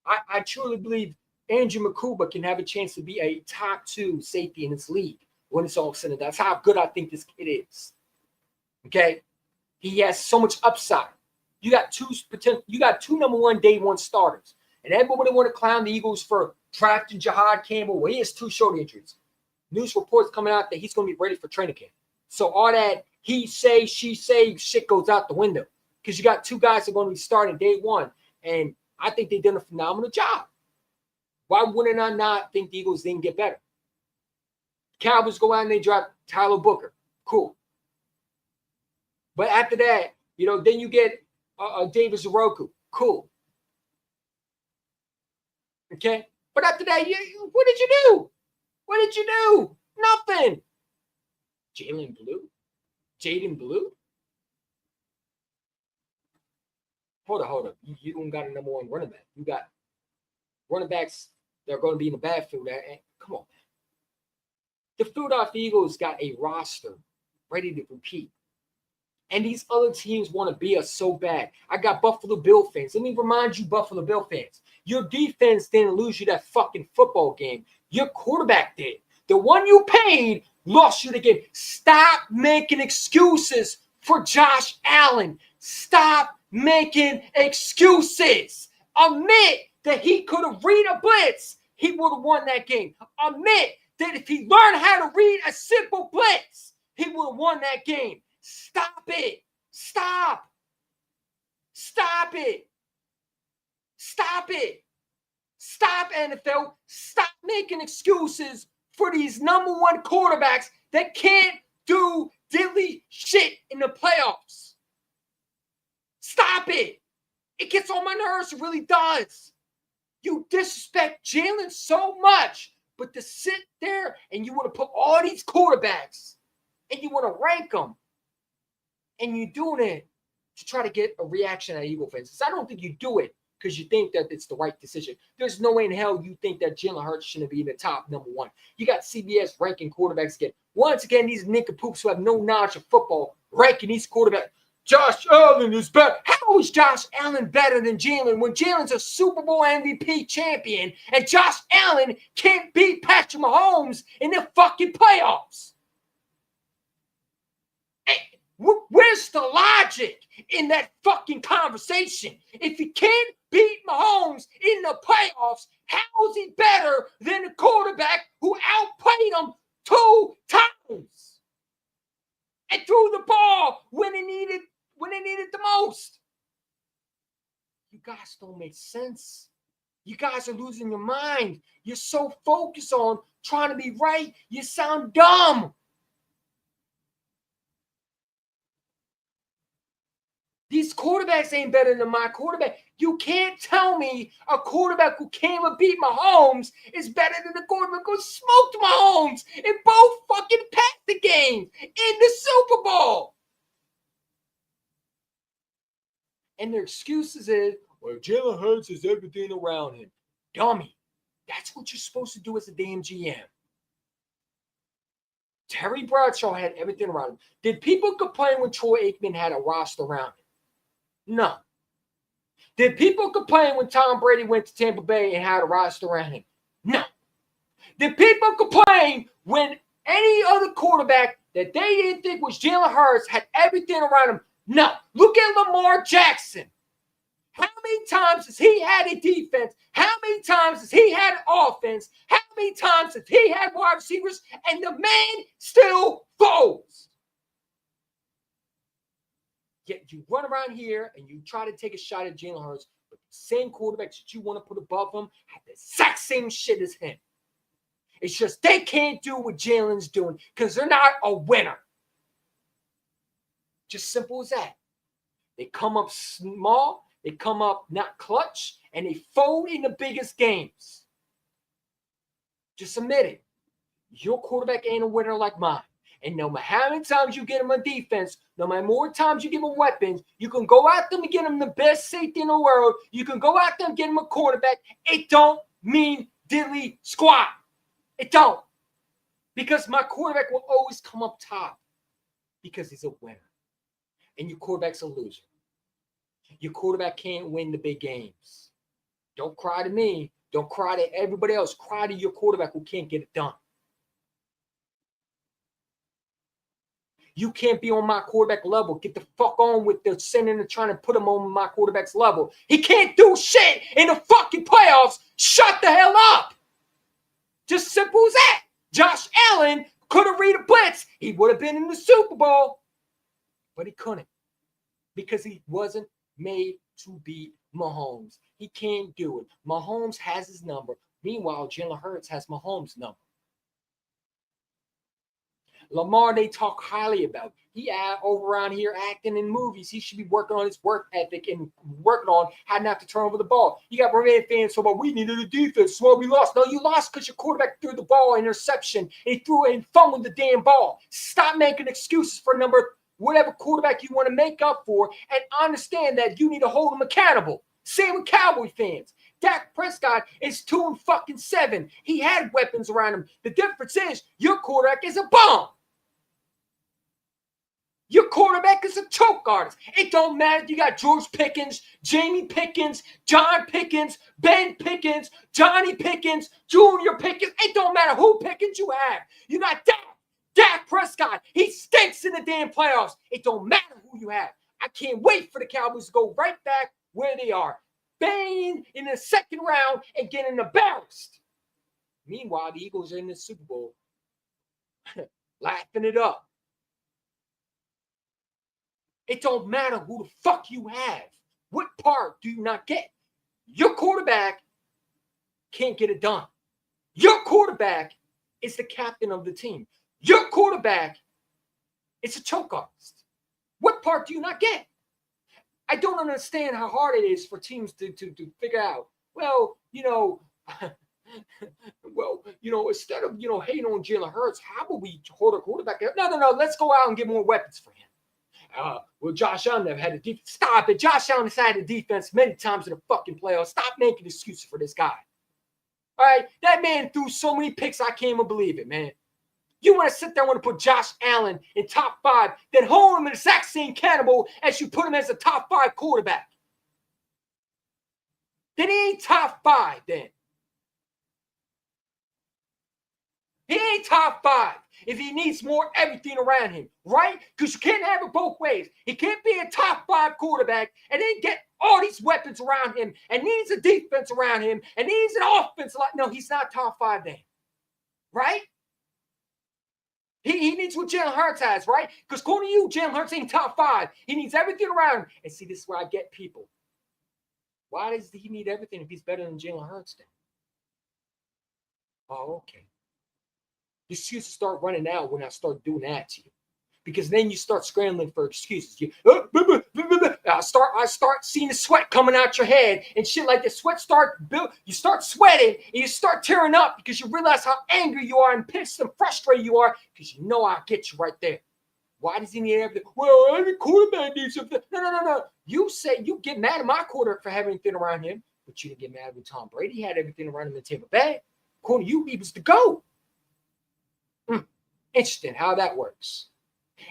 I truly believe Andrew Makuba can have a chance to be a top 2 safety in this league when it's all said and done. That's how good I think this kid is. Okay? He has so much upside. You got two number 1 day 1 starters. And everybody want to clown the Eagles for drafting Jahad Campbell. Well, he has 2 shoulder injuries. News reports coming out that he's going to be ready for training camp. So all that he say, she say shit goes out the window. Because you got 2 guys that are going to be starting day 1. And I think they did a phenomenal job. Why wouldn't I not think the Eagles didn't get better? Cowboys go out and they draft Tyler Booker. Cool. But after that, then you get David Zoroku. Cool. Okay? But after that, what did you do? What did you do? Nothing. Jaden Blue? Hold up. You don't got a number 1 running back. You got running backs that are going to be in the backfield. Come on, man. The Philadelphia Eagles got a roster ready to compete. And these other teams want to beat us so bad. I got Buffalo Bill fans. Let me remind you, Buffalo Bill fans, your defense didn't lose you that fucking football game. Your quarterback did. The one you paid lost you the game. Stop making excuses for Josh Allen. Stop making excuses. Admit that he could have read a blitz. He would have won that game. Admit that if he learned how to read a simple blitz, he would have won that game. Stop it. Stop it. Stop, NFL. Stop making excuses for these number 1 quarterbacks that can't do diddly shit in the playoffs. Stop it. It gets on my nerves. It really does. You disrespect Jalen so much, but to sit there and you want to put all these quarterbacks and you want to rank them, and you're doing it to try to get a reaction out of Eagle fans. I don't think you do it because you think that it's the right decision. There's no way in hell you think that Jalen Hurts shouldn't be in the top number 1. You got CBS ranking quarterbacks again. Once again, these nincompoops who have no knowledge of football ranking these quarterbacks. Josh Allen is better. How is Josh Allen better than Jalen when Jalen's a Super Bowl MVP champion and Josh Allen can't beat Patrick Mahomes in the fucking playoffs? Where's the logic in that fucking conversation? If he can't beat Mahomes in the playoffs, how is he better than the quarterback who outplayed him 2 times and threw the ball when they needed the most? You guys don't make sense. You guys are losing your mind. You're so focused on trying to be right. You sound dumb. These quarterbacks ain't better than my quarterback. You can't tell me a quarterback who came and beat Mahomes is better than the quarterback who smoked Mahomes and both fucking passed the game in the Super Bowl. And their excuses is, well, Jalen Hurts is everything around him. Dummy. That's what you're supposed to do as a damn GM. Terry Bradshaw had everything around him. Did people complain when Troy Aikman had a roster around him? No. Did people complain when Tom Brady went to Tampa Bay and had a roster around him? No. Did people complain when any other quarterback that they didn't think was Jalen Hurts had everything around him? No. Look at Lamar Jackson. How many times has he had a defense? How many times has he had an offense? How many times has he had wide receivers? And the man still folds. Yet you run around here and you try to take a shot at Jalen Hurts, but the same quarterbacks that you want to put above him have the exact same shit as him. It's just they can't do what Jalen's doing because they're not a winner. Just simple as that. They come up small, they come up not clutch, and they fold in the biggest games. Just admit it. Your quarterback ain't a winner like mine. And no matter how many times you get him on defense, no matter more times you give him weapons, you can go out there and get him the best safety in the world. You can go out there and get him a quarterback. It don't mean diddly squat. It don't. Because my quarterback will always come up top because he's a winner. And your quarterback's a loser. Your quarterback can't win the big games. Don't cry to me. Don't cry to everybody else. Cry to your quarterback who can't get it done. You can't be on my quarterback level. Get the fuck on with the sending and trying to put him on my quarterback's level. He can't do shit in the fucking playoffs. Shut the hell up. Just simple as that. Josh Allen could have read a blitz. He would have been in the Super Bowl. But he couldn't. Because he wasn't made to beat Mahomes. He can't do it. Mahomes has his number. Meanwhile, Jalen Hurts has Mahomes' number. Lamar, they talk highly about. He over around here acting in movies. He should be working on his work ethic and working on how not to turn over the ball. You got Remain fans so about we needed a defense, so we lost. No, you lost because your quarterback threw the ball interception. He threw it and fumbled the damn ball. Stop making excuses for whatever quarterback you want to make up for, and understand that you need to hold them accountable. Same with Cowboy fans. Dak Prescott is 2-7. He had weapons around him. The difference is your quarterback is a bum. Your quarterback is a choke artist. It don't matter if you got George Pickens, Jamie Pickens, John Pickens, Ben Pickens, Johnny Pickens, Junior Pickens. It don't matter who Pickens you have. You got Dak Prescott. He stinks in the damn playoffs. It don't matter who you have. I can't wait for the Cowboys to go right back where they are. Banging in the second round and getting embarrassed. Meanwhile, the Eagles are in the Super Bowl laughing it up. It don't matter who the fuck you have. What part do you not get? Your quarterback can't get it done. Your quarterback is the captain of the team. Your quarterback is a choke artist. What part do you not get? I don't understand how hard it is for teams to figure out, instead of, hating on Jalen Hurts, how about we hold a quarterback? No, let's go out and get more weapons for him. Josh Allen have had a defense. Stop it. Josh Allen has had a defense many times in the fucking playoffs. Stop making excuses for this guy. All right? That man threw so many picks, I can't even believe it, man. You want to sit there and want to put Josh Allen in top 5, then hold him in the exact same cannibal as you put him as a top 5 quarterback. Then he ain't top 5 then. He ain't top 5 if he needs more everything around him, right? Because you can't have it both ways. He can't be a top 5 quarterback and then get all these weapons around him and needs a defense around him and needs an offense. No, he's not top 5 then, right? He needs what Jalen Hurts has, right? Because according to you, Jalen Hurts ain't top 5. He needs everything around him. And see, this is where I get people. Why does he need everything if he's better than Jalen Hurts then? Oh, okay. The excuses start running out when I start doing that to you. Because then you start scrambling for excuses. I start seeing the sweat coming out your head and shit like the sweat you start sweating and you start tearing up because you realize how angry you are and pissed and frustrated you are because you know I'll get you right there. Why does he need everything? Well, every quarterback needs something. No. You say you get mad at my quarterback for having everything around him, but you didn't get mad when Tom Brady had everything around him in Tampa Bay. According to you, he was the GOAT. Interesting how that works.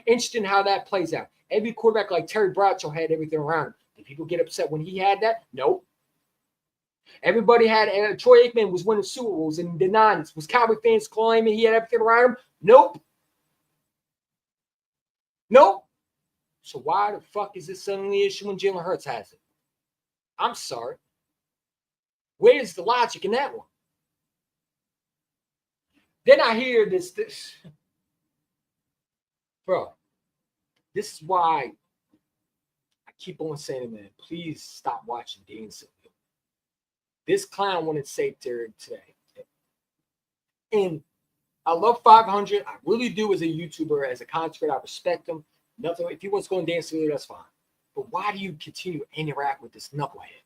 Interesting how that plays out. Every quarterback like Terry Bradshaw had everything around him. Did people get upset when he had that? Nope. Everybody had Troy Aikman was winning Super Bowls in the 90s. Was Cowboy fans claiming he had everything around him? Nope. So why the fuck is this suddenly an issue when Jalen Hurts has it? I'm sorry. Where's the logic in that one? Then I hear this. Bro, this is why I keep on saying, man, please stop watching Dan Silva. This clown wanted to say today. And I love 500. I really do as a YouTuber, as a content creator. I respect him. Nothing. If he wants to go and dance to it, that's fine. But why do you continue to interact with this knucklehead?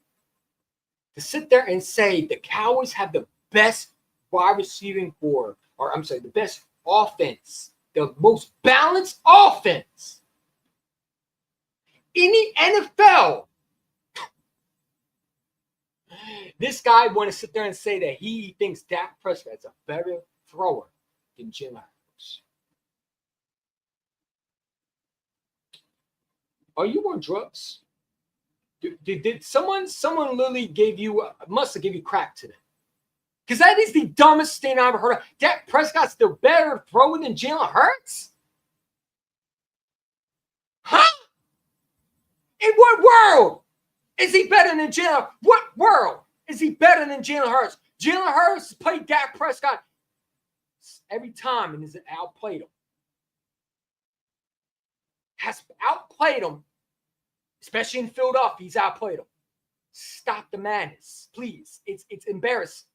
To sit there and say the Cowboys have the best wide receiving core, or I'm sorry, the best offense, the most balanced offense in the NFL. This guy want to sit there and say that he thinks Dak Prescott's a better thrower than Jalen Hurts. Are you on drugs? Did someone literally must have gave you crack today? Because that is the dumbest thing I've ever heard of. Dak Prescott's the better thrower than Jalen Hurts? Huh? In what world is he better than Jalen? What world is he better than Jalen Hurts? Jalen Hurts played Dak Prescott every time and has outplayed him. Has outplayed him, especially in Philadelphia. He's outplayed him. Stop the madness, please. It's embarrassing.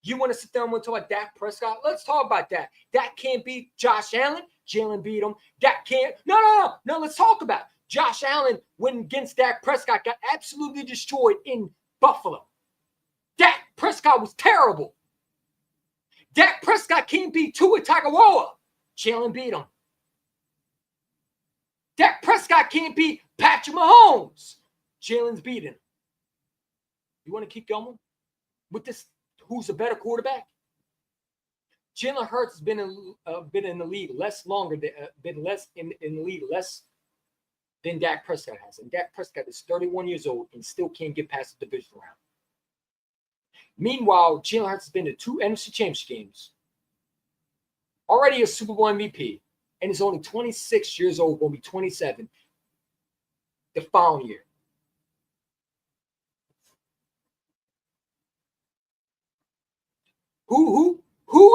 You want to sit there and want to talk about Dak Prescott? Let's talk about that. Dak can't beat Josh Allen. Jalen beat him. Dak can't. No. Let's talk about it. Josh Allen went against Dak Prescott, got absolutely destroyed in Buffalo. Dak Prescott was terrible. Dak Prescott can't beat Tua Tagovailoa. Jalen beat him. Dak Prescott can't beat Patrick Mahomes. Jalen's beating him. You want to keep going with this? Who's a better quarterback? Jalen Hurts has been in the league been less in the league less than Dak Prescott has. And Dak Prescott is 31 years old and still can't get past the division round. Meanwhile, Jalen Hurts has been to 2 NFC Championship games, already a Super Bowl MVP, and is only 26 years old, going to be 27 the following year. Who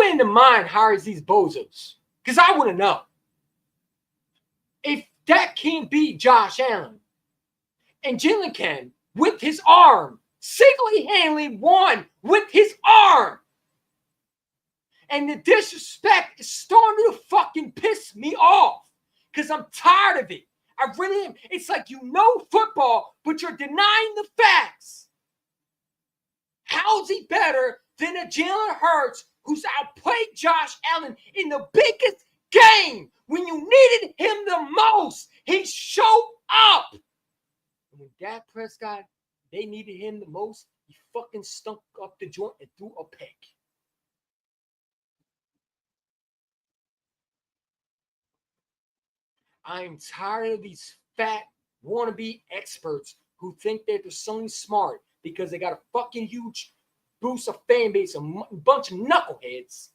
in the mind hires these bozos? Because I want to know. If Dak can't beat Josh Allen, and Jalen can, with his arm, single-handedly won with his arm, and the disrespect is starting to fucking piss me off because I'm tired of it. I really am. It's like you know football, but you're denying the facts. How's he better than a Jalen Hurts who's outplayed Josh Allen in the biggest game when you needed him the most? He showed up. And when Dak Prescott, they needed him the most, he fucking stunk up the joint and threw a pick. I'm tired of these fat wannabe experts who think that they're something smart because they got a fucking huge boost of fan base, a bunch of knuckleheads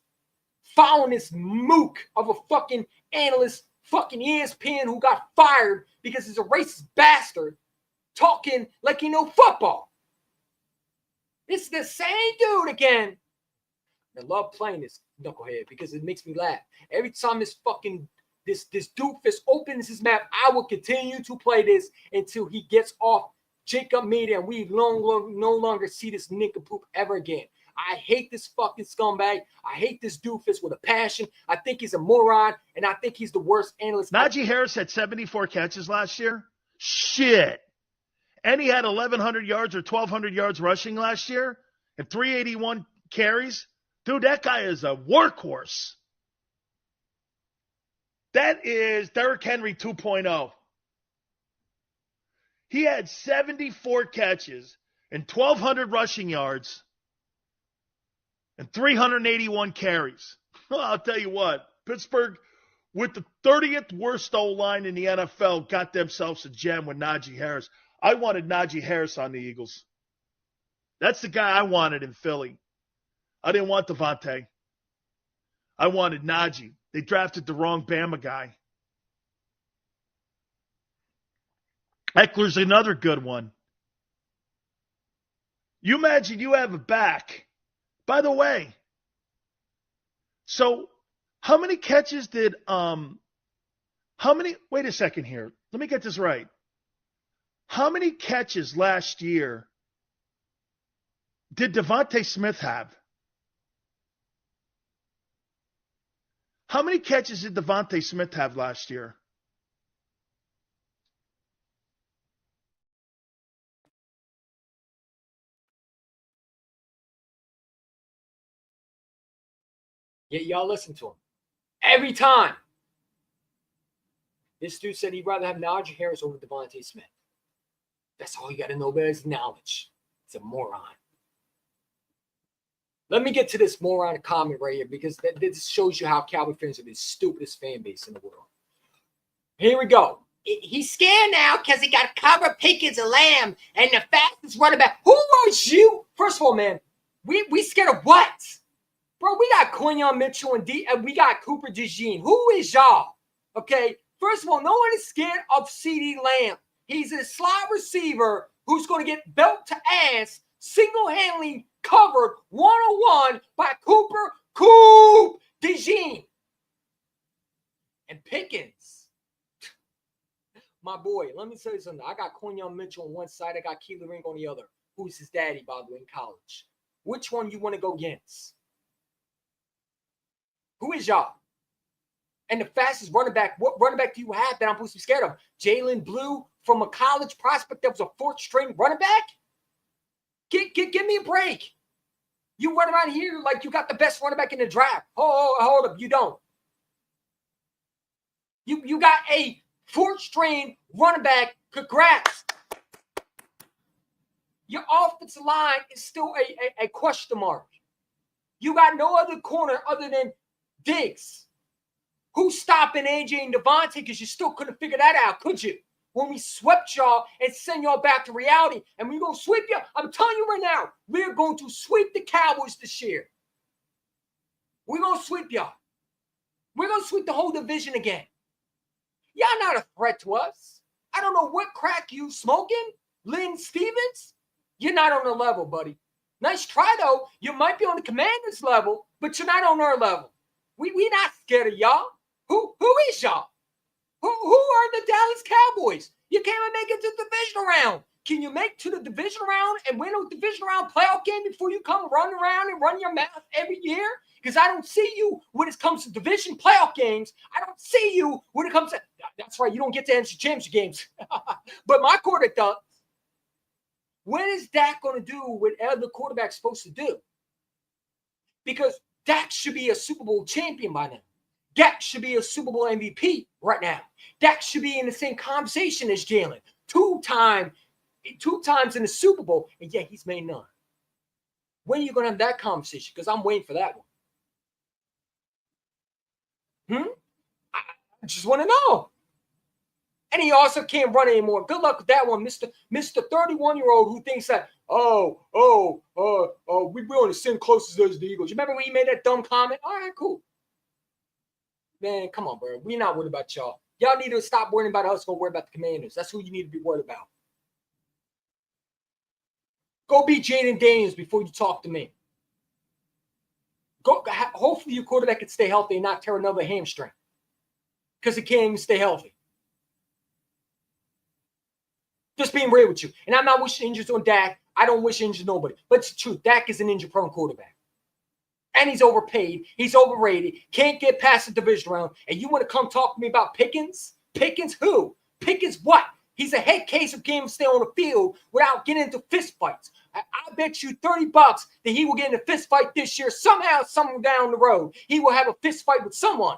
following this mook of a fucking analyst, fucking ESPN who got fired because he's a racist bastard talking like he know football. It's the same dude again. I love playing this knucklehead because it makes me laugh. Every time this fucking this doofus opens his mouth, I will continue to play this until he gets off Jacob made it, and we no longer see this nincompoop ever again. I hate this fucking scumbag. I hate this doofus with a passion. I think he's a moron, and I think he's the worst analyst. Najee Harris had 74 catches last year. Shit. And he had 1,100 yards or 1,200 yards rushing last year and 381 carries. Dude, that guy is a workhorse. That is Derrick Henry 2.0. He had 74 catches and 1,200 rushing yards and 381 carries. Well, I'll tell you what, Pittsburgh, with the 30th worst O-line in the NFL, got themselves a gem with Najee Harris. I wanted Najee Harris on the Eagles. That's the guy I wanted in Philly. I didn't want Devontae. I wanted Najee. They drafted the wrong Bama guy. Eckler's another good one. You imagine you have a back. By the way, so how many catches did wait a second here. Let me get this right. How many catches last year did Devontae Smith have? How many catches did Devontae Smith have last year? Yeah, y'all listen to him. Every time. This dude said he'd rather have Najee Harris over Devontae Smith. That's all you got to know about his knowledge. It's a moron. Let me get to this moron comment right here because this shows you how Cowboy fans are the stupidest fan base in the world. Here we go. He's scared now because he got to cover Pickens and Lamb and the fastest running back. Who was you? First of all, man, we scared of what? Bro, we got Quinyon Mitchell and we got Cooper DeJean. Who is y'all? Okay, first of all, no one is scared of CeeDee Lamb. He's a slot receiver who's going to get belt to ass, single-handedly covered one-on-one by Coop DeJean. And Pickens. My boy, let me tell you something. I got Quinyon Mitchell on one side. I got Keely Ring on the other. Who's his daddy, by the way, in college. Which one you want to go against? Who is y'all? And the fastest running back, what running back do you have that I'm supposed to be scared of? Jalen Blue from a college prospect that was a fourth-string running back? Give me a break. You run around here like you got the best running back in the draft. Hold up, you don't. You got a fourth-string running back. Congrats. Your offensive line is still a question mark. You got no other corner other than Diggs. Who's stopping AJ and Devontae? Because you still couldn't figure that out, could you? When we swept y'all and send y'all back to reality, and we're going to sweep you. I'm telling you right now, we're going to sweep the Cowboys this year. We're going to sweep y'all. We're going to sweep the whole division again. Y'all not a threat to us. I don't know what crack you smoking, Lynn Stevens. You're not on the level, buddy. Nice try, though. You might be on the Commanders level, but you're not on our level. We not scared of y'all. Who is y'all? Who are the Dallas Cowboys? You can't even make it to the divisional round. Can you make to the divisional round and win a divisional round playoff game before you come run around and run your mouth every year? Because I don't see you when it comes to division playoff games. I don't see you when it comes to – that's right, you don't get to NFC Championship games. But my quarterback does. When is Dak going to do whatever the quarterback's supposed to do? Because Dak should be a Super Bowl champion by now. Dak should be a Super Bowl MVP right now. Dak should be in the same conversation as Jalen. Two times in the Super Bowl, and yet he's made none. When are you going to have that conversation? Because I'm waiting for that one. I just want to know. And he also can't run anymore. Good luck with that one, Mr. 31-year-old who thinks that, we're on the same closest as the Eagles. You remember when he made that dumb comment? All right, cool. Man, come on, bro. We're not worried about y'all. Y'all need to stop worrying about us. Go worry about the Commanders. That's who you need to be worried about. Go beat Jaden Daniels before you talk to me. Hopefully your quarterback can stay healthy and not tear another hamstring. Because he can't even stay healthy. Just being real with you. And I'm not wishing injuries on Dak. I don't wish injuries on nobody. But it's the truth. Dak is an injury-prone quarterback. And he's overpaid. He's overrated. Can't get past the division round. And you want to come talk to me about Pickens? Pickens who? Pickens what? He's a head case of game stay on the field without getting into fist fights. I bet you $30 that he will get in a fist fight this year. Somehow, somewhere down the road, he will have a fist fight with someone.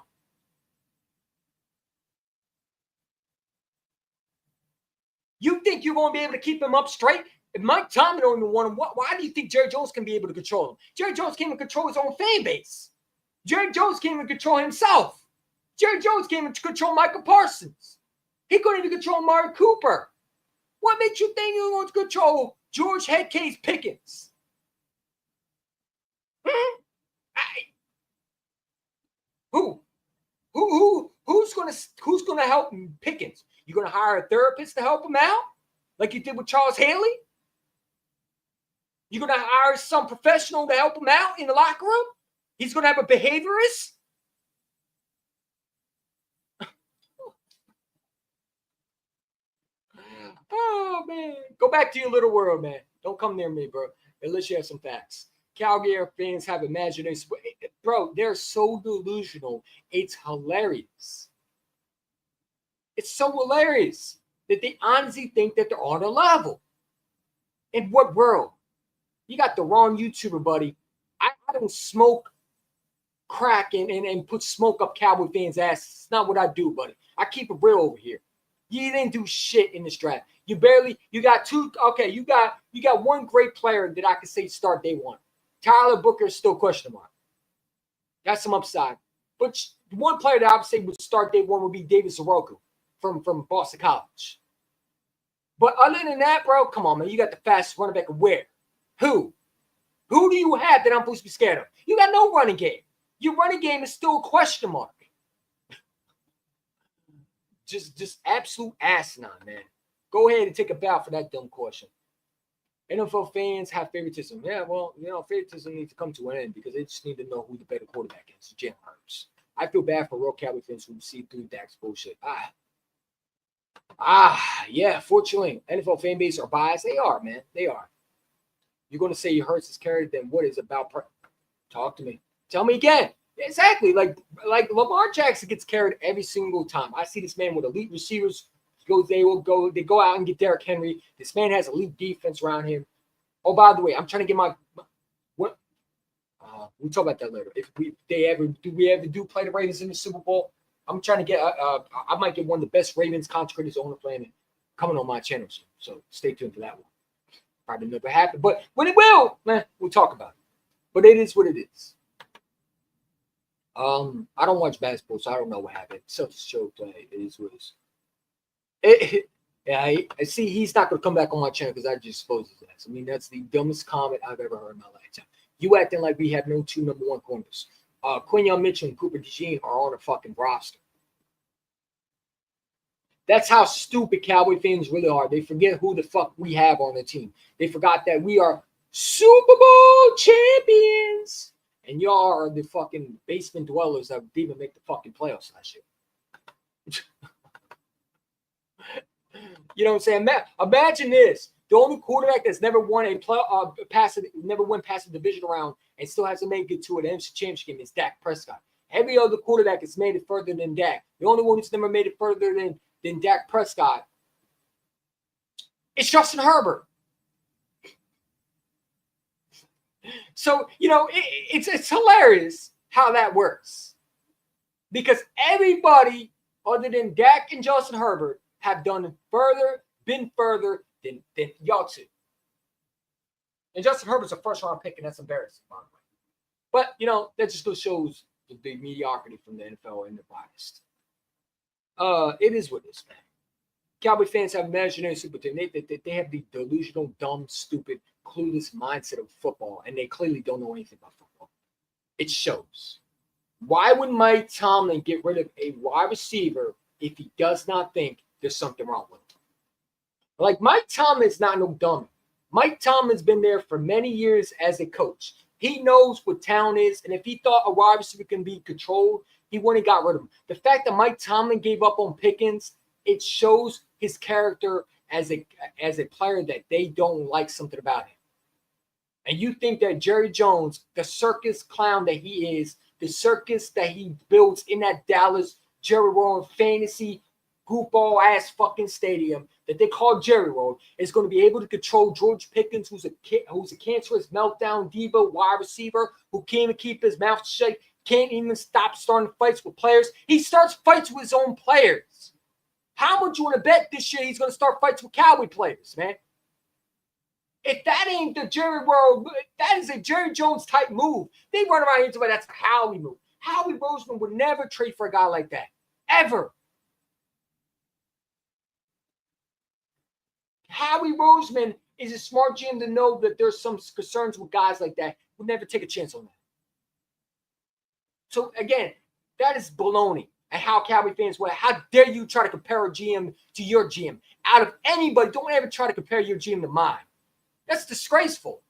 You think you're going to be able to keep him up straight? If Mike Tomlin don't even want him, why do you think Jerry Jones can be able to control him? Jerry Jones can't even control his own fan base. Jerry Jones can't even control himself. Jerry Jones can't even control Michael Parsons. He couldn't even control Amari Cooper. What makes you think you're going to control George Headcase Pickens? Who's gonna help Pickens? You gonna hire a therapist to help him out, like you did with Charles Haley? You gonna hire some professional to help him out in the locker room? He's gonna have a behaviorist. Oh man, go back to your little world, man. Don't come near me, bro, unless you have some facts. Calgary fans have imagination. Bro, they're so delusional. It's hilarious. It's so hilarious that they honestly think that they're on a level. In what world? You got the wrong YouTuber, buddy. I don't smoke crack and put smoke up Cowboy fans' asses. It's not what I do, buddy. I keep it real over here. You didn't do shit in this draft. You got one great player that I can say start day one. Tyler Booker is still question mark. Got some upside. But one player that I would say would start day one would be David Soroka from Boston College. But other than that, bro, come on, man. You got the fastest running back of where? Who? Who do you have that I'm supposed to be scared of? You got no running game. Your running game is still a question mark. Just absolute asinine, man. Go ahead and take a bow for that dumb question. NFL fans have favoritism. Yeah, well, favoritism needs to come to an end because they just need to know who the better quarterback is. Jalen Hurts. I feel bad for real Cowboy fans who see through Dak's bullshit. Yeah, fortunately, NFL fan base are biased. They are, man. They are. You're going to say Hurts is carried, then what is about? Talk to me. Tell me again. Exactly. Like Lamar Jackson gets carried every single time. I see this man with elite receivers. They go out and get Derrick Henry. This man has elite defense around him. Oh, by the way, I'm trying to get what? We'll talk about that later. If we ever do play the Ravens in the Super Bowl, I'm trying to get. I might get one of the best Ravens content creators on the planet coming on my channel soon. So stay tuned for that one. Probably never happened, but when it will, man, we'll talk about it. But it is what it is. I don't watch basketball, so I don't know what happened. Self-show play. It is what it is. I see he's not going to come back on my channel because I just exposed his ass. I mean, that's the dumbest comment I've ever heard in my lifetime. You acting like we have no two number one corners. Quinyon Mitchell and Cooper DeJean are on a fucking roster. That's how stupid Cowboy fans really are. They forget who the fuck we have on the team. They forgot that we are Super Bowl champions. And y'all are the fucking basement dwellers that didn't even make the fucking playoffs last year. You know what I'm saying? Imagine this. The only quarterback that's never won never went past the division round and still hasn't made it to an NFC Championship game is Dak Prescott. Every other quarterback has made it further than Dak. The only one who's never made it further than Dak Prescott is Justin Herbert. So, it's hilarious how that works. Because everybody other than Dak and Justin Herbert have been further than y'all two. And Justin Herbert's a first-round pick, and that's embarrassing, by the way. But, that just shows the mediocrity from the NFL and the bias. It is what it is, man. Cowboy fans have imaginary super team. They have the delusional, dumb, stupid, clueless mindset of football, and they clearly don't know anything about football. It shows. Why would Mike Tomlin get rid of a wide receiver if he does not think there's something wrong with him? Like, Mike Tomlin's not no dummy. Mike Tomlin's been there for many years as a coach. He knows what talent is, and if he thought a wide receiver can be controlled, he wouldn't have got rid of him. The fact that Mike Tomlin gave up on Pickens, it shows his character as a player that they don't like something about him. And you think that Jerry Jones, the circus clown that he is, the circus that he builds in that Dallas Jerry World fantasy goofball ass fucking stadium that they call Jerry World, is going to be able to control George Pickens, who's a cancerous meltdown diva wide receiver who can't even keep his mouth shut, can't even stop starting fights with players. He starts fights with his own players. How much you want to bet this year he's going to start fights with Cowboy players, man? If that ain't the Jerry World, that is a Jerry Jones type move. They run around here like that's a Howie move. Howie Roseman would never trade for a guy like that. Ever. Howie Roseman is a smart GM to know that there's some concerns with guys like that. Would never take a chance on that. So, again, that is baloney. And how Cowboy fans will. How dare you try to compare a GM to your GM? Out of anybody, don't ever try to compare your GM to mine. That's disgraceful.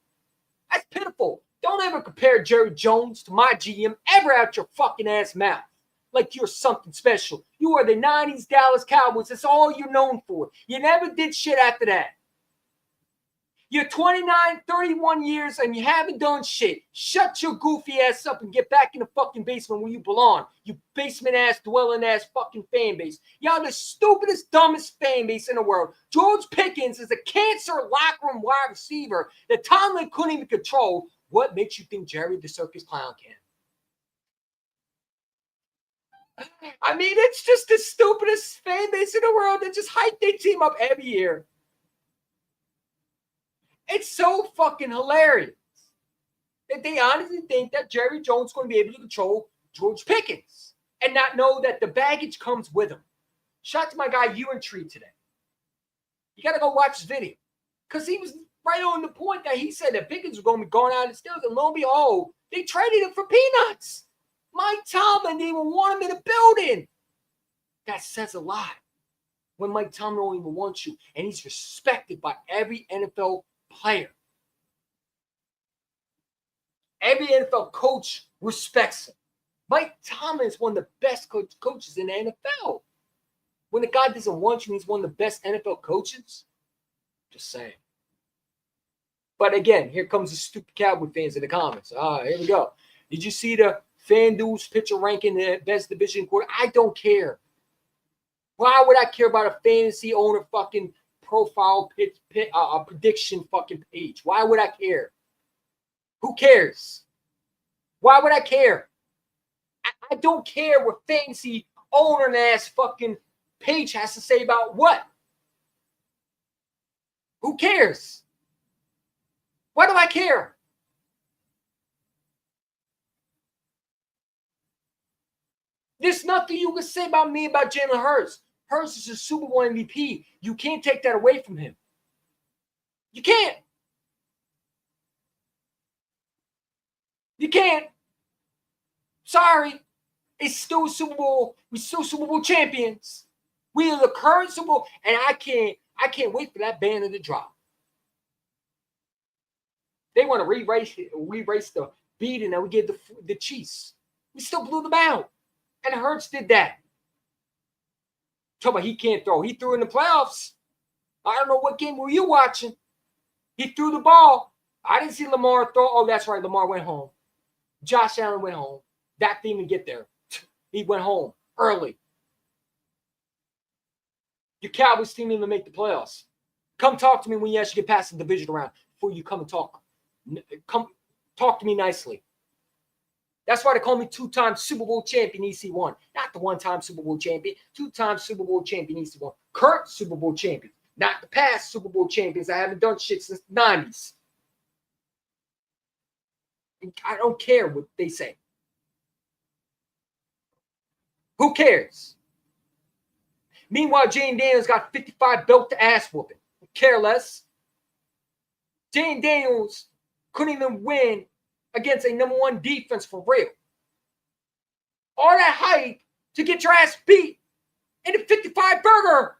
That's pitiful. Don't ever compare Jerry Jones to my GM ever out your fucking ass mouth. Like you're something special. You are the 90s Dallas Cowboys. That's all you're known for. You never did shit after that. You're 29, 31 years, and you haven't done shit. Shut your goofy ass up and get back in the fucking basement where you belong. You basement-ass, dwelling-ass fucking fan base. Y'all the stupidest, dumbest fan base in the world. George Pickens is a cancer locker room wide receiver that Tomlin couldn't even control. What makes you think Jerry the Circus Clown can? I mean, it's just the stupidest fan base in the world that just hype their team up every year. It's so fucking hilarious that they honestly think that Jerry Jones is going to be able to control George Pickens and not know that the baggage comes with him. Shout out to my guy Ewan Tree today. You got to go watch his video because he was right on the point that he said that Pickens was going to be going out of the Steelers, and lo and behold, they traded him for peanuts. Mike Tomlin didn't even want him in the building. That says a lot when Mike Tomlin don't even want you, and he's respected by every NFL player. Every NFL coach respects him. Mike Tomlin is one of the best coaches in the NFL. When the guy doesn't want you, he's one of the best NFL coaches. Just saying. But again, here comes the stupid Cowboy fans in the comments. Here we go. Did you see the FanDuel's pitcher ranking the best division quarter? I don't care. Why would I care about a fantasy owner fucking profile prediction fucking page? Why would I care? Who cares? Why would I care? I don't care what fantasy owner ass fucking page has to say about what. Who cares? Why do I care? There's nothing you can say about me about Jalen Hurts. Hurts is a Super Bowl MVP. You can't take that away from him. You can't. You can't. Sorry. It's still a Super Bowl. We're still Super Bowl champions. We are the current Super Bowl, and I can't wait for that banner to drop. They want to re-race the beat, and then we get the Chiefs. We still blew them out. And Hurts did that. Talk about he can't throw. He threw in the playoffs. I don't know what game were you watching. He threw the ball. I didn't see Lamar throw. Oh, that's right. Lamar went home. Josh Allen went home. Dak didn't even get there. He went home early. Your Cowboys team didn't even make the playoffs. Come talk to me when you actually get past the division round before you come and talk. Come talk to me nicely. That's why they call me two-time Super Bowl champion EC1. Not the one-time Super Bowl champion. Two-time Super Bowl champion EC1. Current Super Bowl champion. Not the past Super Bowl champions. I haven't done shit since the 90s. I don't care what they say. Who cares? Meanwhile, Jane Daniels got 55 belt to ass whooping. Care less. Jane Daniels couldn't even win against a number one defense for real. All that hype to get your ass beat in a 55 burger.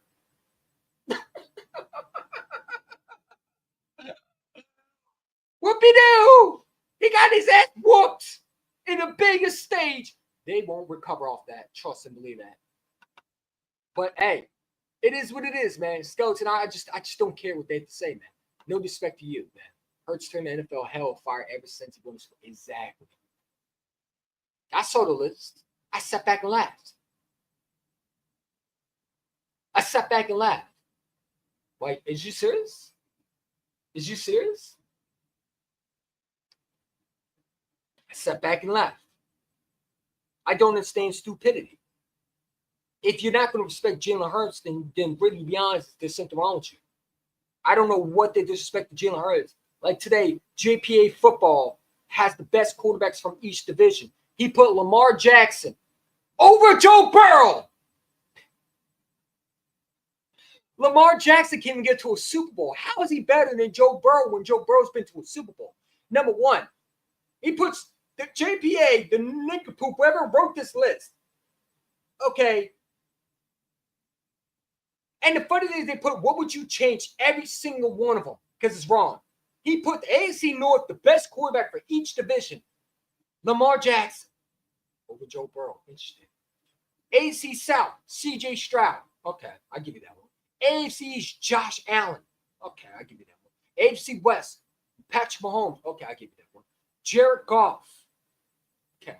Whoopie-doo! He got his ass whooped in the biggest stage. They won't recover off that. Trust and believe that. But hey, It is what it is, man. Skeleton, I just don't care what they have to say, man. No disrespect to you, man. Hurts turned the NFL hellfire ever since he went to school. Exactly. I saw the list. I sat back and laughed. Like, is you serious? Is you serious? I sat back and laughed. I don't understand stupidity. If you're not going to respect Jalen Hurts, then really, be honest, there's something wrong with you. I don't know what they disrespect to Jalen Hurts. Like today, JPA football has the best quarterbacks from each division. He put Lamar Jackson over Joe Burrow. Lamar Jackson can't even get to a Super Bowl. How is he better than Joe Burrow when Joe Burrow's been to a Super Bowl? Number one, he puts the JPA, the nincompoop, whoever wrote this list. Okay. And the funny thing is they put, what would you change every single one of them? Because it's wrong. He put the AFC North, the best quarterback for each division, Lamar Jackson, over Joe Burrow. Interesting. AFC South, CJ Stroud. Okay, I'll give you that one. AFC East, Josh Allen. Okay, I'll give you that one. AFC West, Patrick Mahomes. Okay, I'll give you that one. Jared Goff. Okay.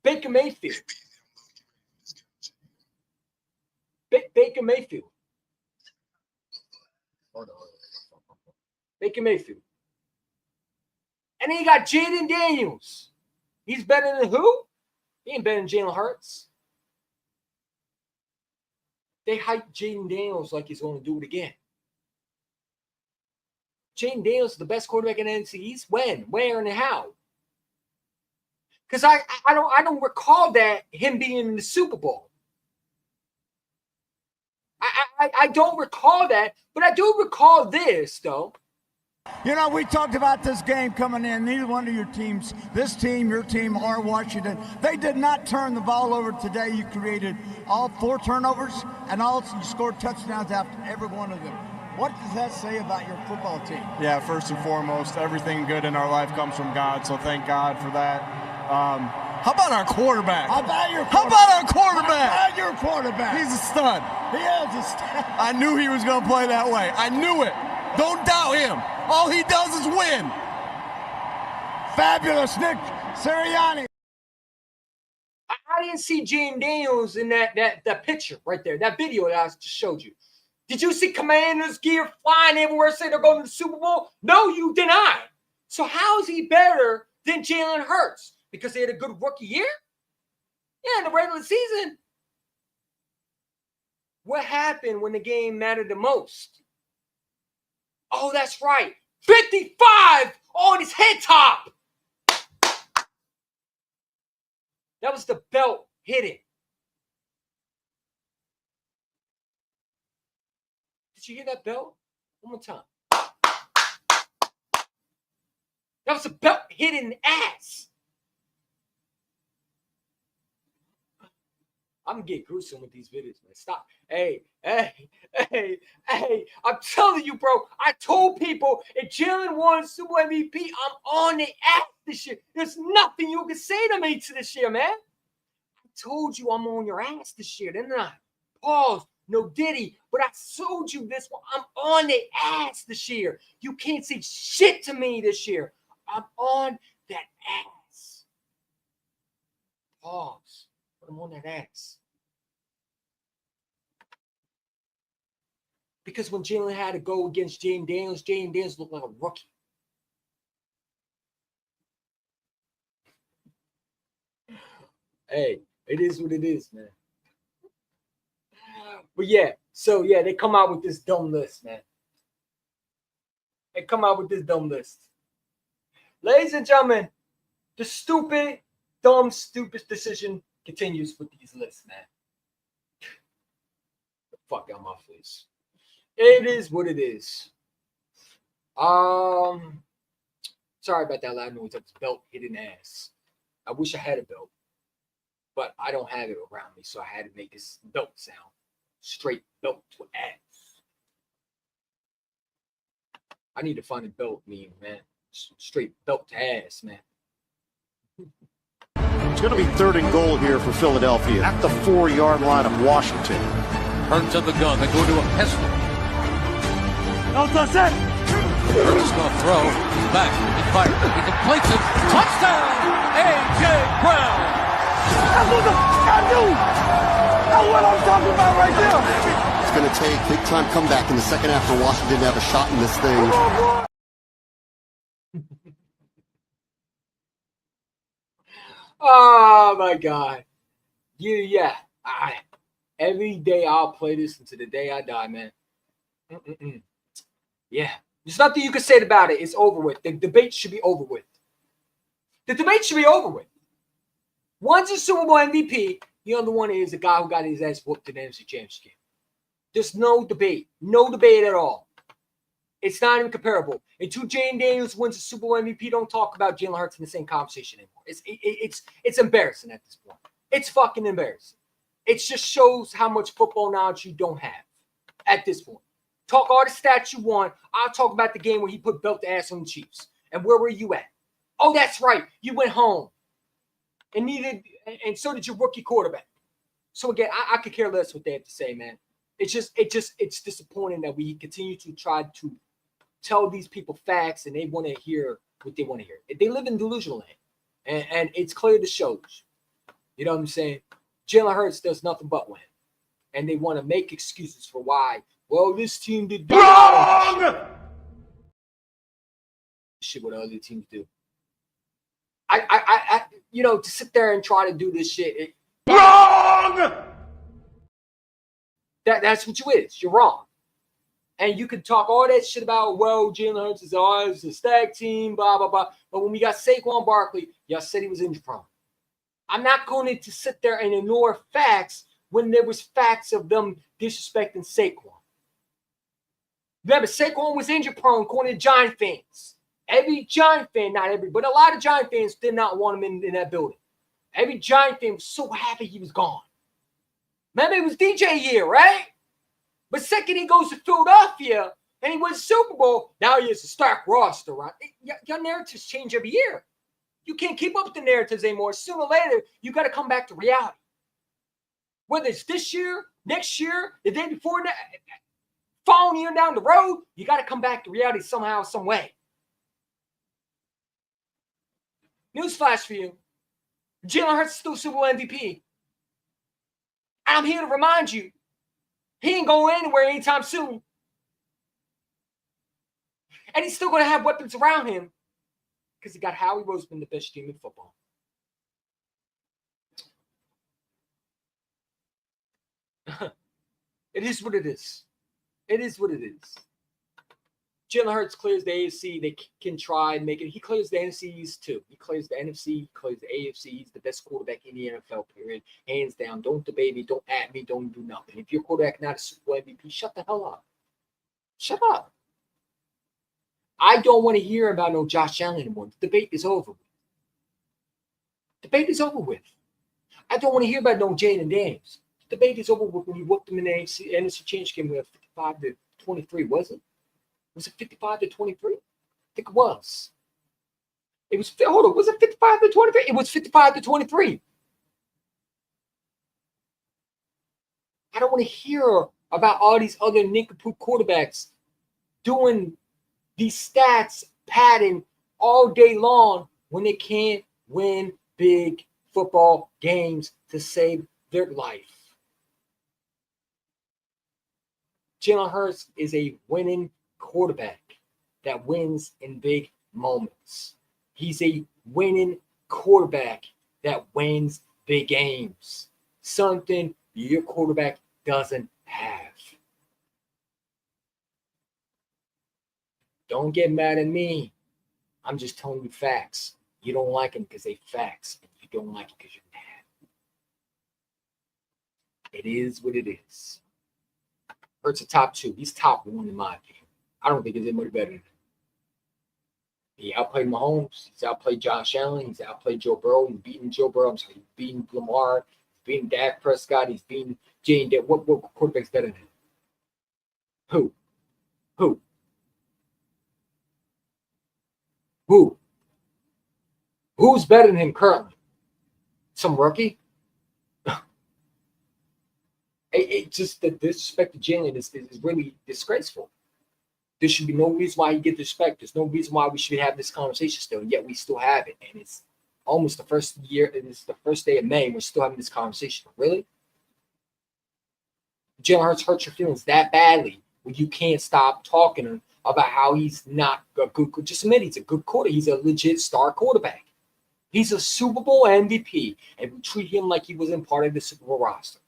Baker Mayfield. Baker Mayfield. Baker Mayfield. And then you got Jaden Daniels. He's better than who? He ain't better than Jalen Hurts. They hype Jaden Daniels like he's going to do it again. Jaden Daniels is the best quarterback in the NFC East. When, where, and how? Because I don't recall that him being in the Super Bowl. I don't recall that, but I do recall this, though. You know, we talked about this game coming in. Neither one of your teams, this team, your team, or Washington, they did not turn the ball over today. You created all 4 turnovers, and also you scored touchdowns after every one of them. What does that say about your football team? Yeah, first and foremost, everything good in our life comes from God, so thank God for that. How about our quarterback? How about your quarterback? He's a stud. He is a stud. I knew he was going to play that way. I knew it. Don't doubt him. All he does is win. Fabulous, Nick Sirianni. I didn't see Jaden Daniels in that picture right there, that video that I just showed you. Did you see Commanders gear flying everywhere saying they're going to the Super Bowl? No, you did not. So how is he better than Jalen Hurts? Because they had a good rookie year? Yeah, in the regular season. What happened when the game mattered the most? Oh, that's right. 55 on his head top. That was the belt hitting. Did you hear that belt? One more time. That was a belt hitting the ass. I'm going to get gruesome with these videos, man. Stop. Hey. I'm telling you, bro. I told people if Jalen won Super Bowl MVP, I'm on the ass this year. There's nothing you can say to me to this year, man. I told you I'm on your ass this year, didn't I? Pause. No Diddy. But I told you this one. I'm on the ass this year. You can't say shit to me this year. I'm on that ass. Pause. But I'm on that ass. Because when Jalen had to go against Jaden Daniels looked like a rookie. Hey, it is what it is, man. But yeah, so yeah, they come out with this dumb list, man. They come out with this dumb list. Ladies and gentlemen, the stupid decision continues with these lists, man. The fuck out my face. It is what it is. Sorry about that loud noise. That was belt hitting ass. I wish I had a belt, but I don't have it around me, so I had to make this belt sound. Straight belt to ass. I need to find a belt meme, man. Straight belt to ass, man. It's going to be 3rd and goal here for Philadelphia at the 4-yard line of Washington. Hurts on the gun. They go to a pistol. No, that's it. Hurts is going to throw. Back. He fires. He completes it. Touchdown! A.J. Brown. That's what the f*** I do. That's what I'm talking about right there. It's going to take big time comeback in the second half for Washington to have a shot in this thing. Oh my God. Yeah. Every day I'll play this until the day I die, man. Yeah. There's nothing you can say about it. It's over with. The debate should be over with. The debate should be over with. One's a Super Bowl MVP. The other one is the guy who got his ass whooped in the NFC Championship game. There's no debate. No debate at all. It's not even comparable. Until Jane Daniels wins the Super Bowl MVP, don't talk about Jalen Hurts in the same conversation anymore. It's embarrassing at this point. It's fucking embarrassing. It just shows how much football knowledge you don't have at this point. Talk all the stats you want. I'll talk about the game where he put belt ass on the Chiefs. And where were you at? Oh, that's right. You went home. And so did your rookie quarterback. So again, I could care less what they have to say, man. It's disappointing that we continue to try to tell these people facts and they want to hear what they want to hear. They live in delusional land. And it's clear to shows. You know what I'm saying? Jalen Hurts does nothing but win. And they want to make excuses for why. Well, this team did wrong. Shit, what other teams do. I to sit there and try to do this shit. Wrong. That's what you is. You're wrong. And you can talk all that shit about, well, Jalen Hurts is always a stag team, blah, blah, blah. But when we got Saquon Barkley, y'all said he was injury prone. I'm not going to sit there and ignore facts when there was facts of them disrespecting Saquon. Remember, Saquon was injury prone according to Giant fans. Every Giant fan, not every, but a lot of Giant fans did not want him in that building. Every Giant fan was so happy he was gone. Remember, it was DJ year, right? But second he goes to Philadelphia and he wins Super Bowl, now he has a stark roster, right? Your narratives change every year. You can't keep up with the narratives anymore. Sooner or later, you got to come back to reality. Whether it's this year, next year, the day before, following year down the road, you got to come back to reality somehow, some way. Newsflash for you. Jalen Hurts is still Super Bowl MVP. I'm here to remind you, he ain't going anywhere anytime soon. And he's still going to have weapons around him because he got Howie Roseman, the best team in football. It is what it is. It is what it is. Jalen Hurts clears the AFC. They can try and make it. He clears the NFC East too. He clears the NFC. He clears the AFC. He's the best quarterback in the NFL, period. Hands down. Don't debate me. Don't at me. Don't do nothing. If your quarterback not a Super Bowl MVP, shut the hell up. Shut up. I don't want to hear about no Josh Allen anymore. The debate is over. Debate is over with. I don't want to hear about no Jaden Daniels. The debate is over with when you whooped them in the NFC Championship game with 55-23, was it? Was it 55-23? I think it was. It was, hold on, was it 55-23? It was 55-23. I don't want to hear about all these other nincompoop quarterbacks doing these stats, padding all day long when they can't win big football games to save their life. Jalen Hurts is a winning quarterback that wins in big moments. He's a winning quarterback that wins big games. Something your quarterback doesn't have. Don't get mad at me. I'm just telling you facts. You don't like them because they facts. And you don't like it because you're mad. It is what it is. Hurts a top 2. He's top 1 in my opinion. I don't think he's anybody better than him. He outplayed Mahomes. He's outplayed Josh Allen. He's outplayed Joe Burrow. He's beaten Joe Burrow. He's beaten Lamar. He's beaten Dak Prescott. He's beaten Jane. What quarterback's better than him? Who? Who's better than him currently? Some rookie? It just the disrespect to Jalen is really disgraceful. There should be no reason why he gets respect. There's no reason why we should have this conversation still. Yet we still have it, and it's almost the first year. It's the first day of May. And we're still having this conversation. Really, Jalen Hurts hurts your feelings that badly when you can't stop talking about how he's not a good. Just admit he's a good quarterback. He's a legit star quarterback. He's a Super Bowl MVP, and we treat him like he wasn't part of the Super Bowl roster.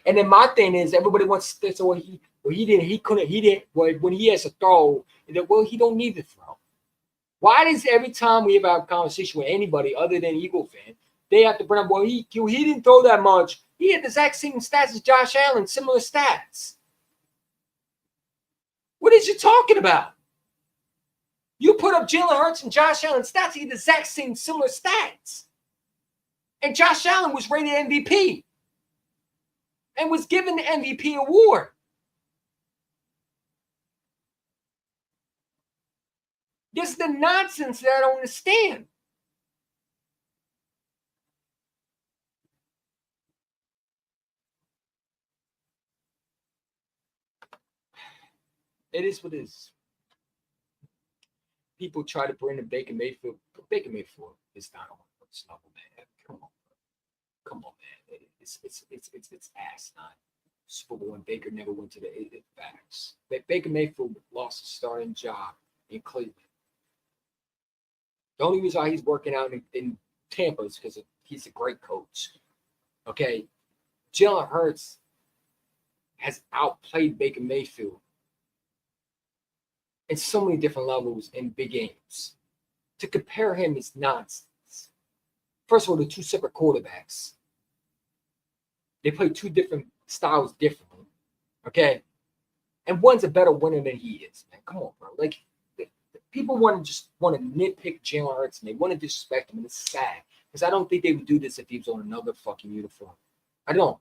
And then my thing is, everybody wants to say, well, he didn't. Well, when he has to throw, well, he don't need to throw. Why does every time we have a conversation with anybody other than Eagle fan, they have to bring up, well, he didn't throw that much. He had the exact same stats as Josh Allen, similar stats. What is you talking about? You put up Jalen Hurts and Josh Allen stats, he had the exact same similar stats. And Josh Allen was rated MVP. And was given the MVP award. This is the nonsense that I don't understand. It is what it is. People try to bring in Baker Mayfield. Baker Mayfield is not on this level, man. Come on, man. It's asinine. Super Bowl and Baker never went to the facts. Baker Mayfield lost his starting job in Cleveland. The only reason why he's working out in Tampa is because he's a great coach. Okay, Jalen Hurts has outplayed Baker Mayfield in so many different levels in big games. To compare him is nonsense. First of all, they're two separate quarterbacks. They play two different styles differently, okay? And one's a better winner than he is, man. Come on, bro. Like, people want to nitpick Jalen Hurts, and they want to disrespect him, and it's sad. Because I don't think they would do this if he was on another fucking uniform. I don't.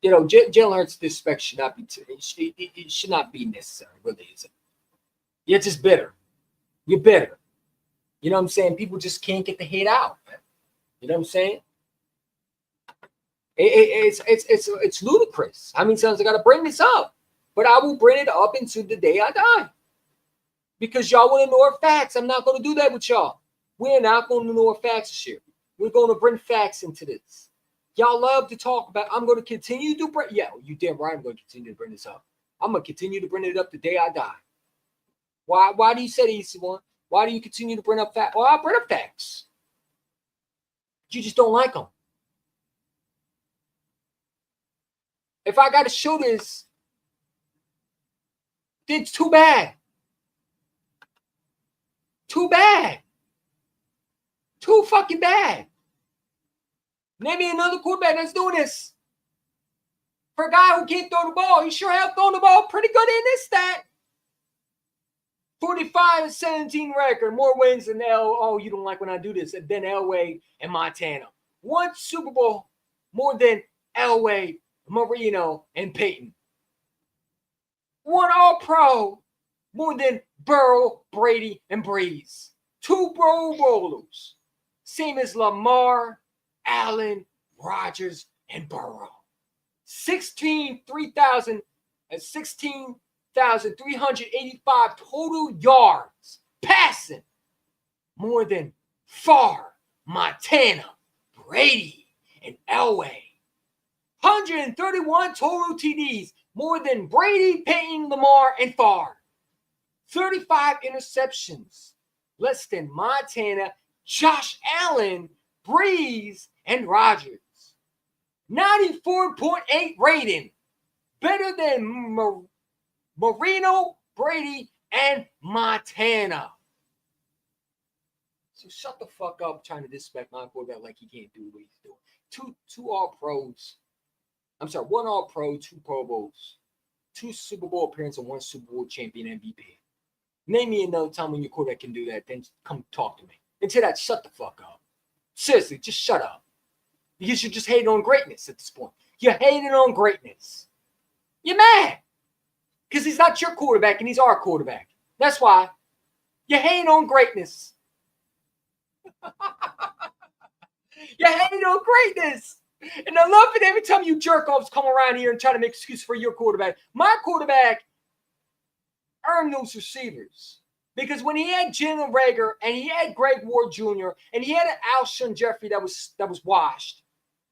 You know, Jalen Hurts' disrespect should not be it should not be necessary, really, is it? You're just bitter. You're bitter. You know what I'm saying? People just can't get the hate out, man. You know what I'm saying? It's ludicrous. I mean, sometimes I got to bring this up, but I will bring it up until the day I die. Because y'all want to know our facts. I'm not going to do that with y'all. We're not going to know our facts this year. We're going to bring facts into this. Y'all love to talk about, I'm going to continue to bring, yeah, you damn right I'm going to continue to bring this up. I'm going to continue to bring it up the day I die. Why do you say easy one? Why do you continue to bring up facts? Well, I'll bring up facts. You just don't like them. If I got to show this, then it's too bad. Too bad. Too fucking bad. Maybe another quarterback that's doing this. For a guy who can't throw the ball, he sure have thrown the ball pretty good in this stat. 45-17 record, more wins than you don't like when I do this, than Elway and Montana. One Super Bowl more than Elway, Marino, and Peyton. One All-Pro more than Burrow, Brady, and Breeze. 2 Pro Bowlers. Same as Lamar, Allen, Rodgers, and Burrow. 16,385 total yards passing. More than Favre, Montana, Brady, and Elway. 131 total TDs. More than Brady, Peyton, Lamar, and Favre. 35 interceptions. Less than Montana, Josh Allen, Breeze, and Rodgers. 94.8 rating. Better than Marino, Brady, and Montana. So shut the fuck up trying to disrespect my quarterback like he can't do what he's doing. Two All-Pros. I'm sorry, 1 All-Pro, 2 Pro Bowls. 2 Super Bowl appearances, and 1 Super Bowl champion MVP. Name me another time when your quarterback can do that, then come talk to me. Until that, shut the fuck up. Seriously, just shut up. Because you're just hating on greatness at this point. You're hating on greatness. You're mad. Because he's not your quarterback and he's our quarterback. That's why. You're hating on greatness. You hate on greatness. And I love it every time you jerk offs come around here and try to make excuses for your quarterback. My quarterback earned those receivers. Because when he had Jalen Reagor and he had Greg Ward Jr. and he had an Alshon Jeffrey that was washed,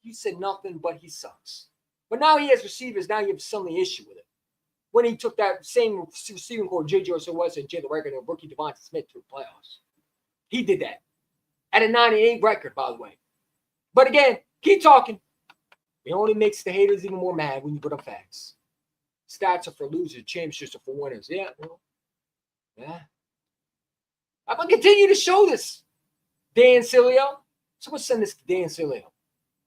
you said nothing but he sucks. But now he has receivers. Now you have suddenly issue with it. When he took that same receiving core, J.J. Arcega and Jalen Reagor and rookie Devonta Smith to the playoffs. He did that. At a 9-8 record, by the way. But again, keep talking. It only makes the haters even more mad when you put up facts. Stats are for losers, championships are for winners. Yeah, well, yeah. I'm going to continue to show this, Dan Sileo. Someone send this to Dan Sileo.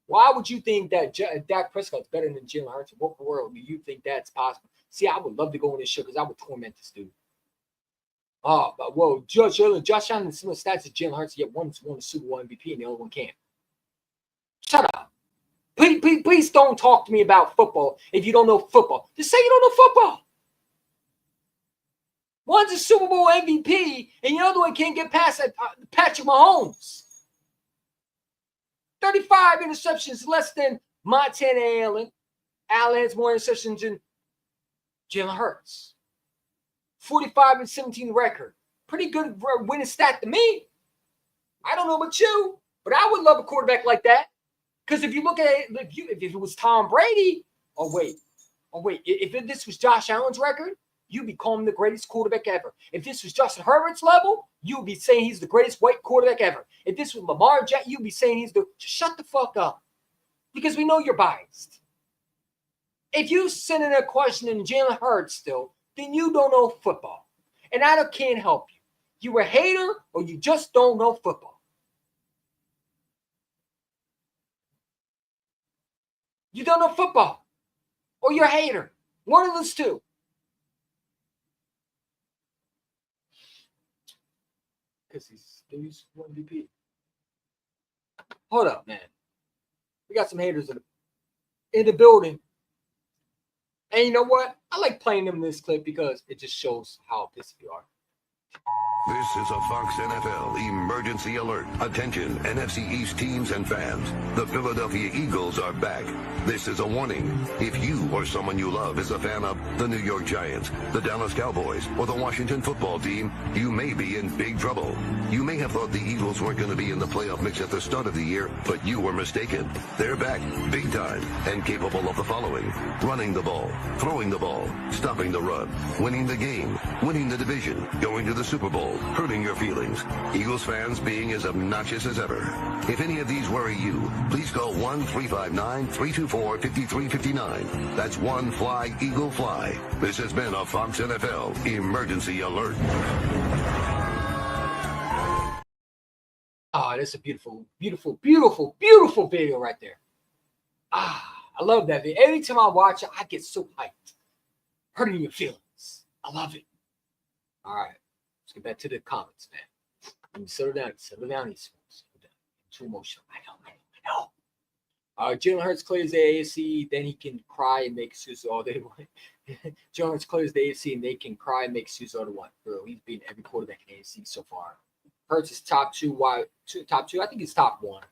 Why would you think that Dak Prescott's better than Jalen Hurts? In what world do you think that's possible? See, I would love to go on this show because I would torment this dude. Oh, but whoa, Josh Allen has similar stats as Jalen Hurts, yet one's won the Super Bowl MVP and the other one can't. Shut up. Please don't talk to me about football if you don't know football. Just say you don't know football. One's a Super Bowl MVP, and the other one can't get past Patrick Mahomes. 35 interceptions less than Montana Allen. Allen has more interceptions than Jalen Hurts. 45-17 record. Pretty good winning stat to me. I don't know about you, but I would love a quarterback like that. Because if you look at it, if it was Tom Brady, if this was Josh Allen's record, you'd be calling him the greatest quarterback ever. If this was Justin Herbert's level, you'd be saying he's the greatest white quarterback ever. If this was Lamar Jackson, you'd be saying he's just shut the fuck up. Because we know you're biased. If you send in a question in Jalen Hurts still, then you don't know football. And I can't help you. You're a hater or you just don't know football. You don't know football. Or you're a hater. One of those two. Because he's one MVP. Hold up, man. We got some haters in the building. And you know what? I like playing them in this clip because it just shows how pissed you are. This is a Fox NFL emergency alert. Attention, NFC East teams and fans. The Philadelphia Eagles are back. This is a warning. If you or someone you love is a fan of the New York Giants, the Dallas Cowboys, or the Washington football team, you may be in big trouble. You may have thought the Eagles weren't going to be in the playoff mix at the start of the year, but you were mistaken. They're back, big time, and capable of the following: running the ball, throwing the ball, stopping the run, winning the game, winning the division, going to the Super Bowl, hurting your feelings. Eagles fans being as obnoxious as ever. If any of these worry you, please call 1-359-324-5359. That's one Fly Eagle Fly. This has been a Fox NFL emergency alert. Oh, that's a beautiful, beautiful, beautiful, beautiful video right there. I love that video. Every time I watch it, I get so hyped. Hurting your feelings. I love it. All right. Let's get back to the comments, man. Let me settle down. Settle down. Too emotional. I know. Jalen Hurts clears the AFC, then he can cry and make excuses all day long. Jalen Hurts clears the AFC and they can cry and make excuses all they want. Bro, he's beaten every quarterback in the AFC so far. Hurts is top two. Top two? I think he's top one.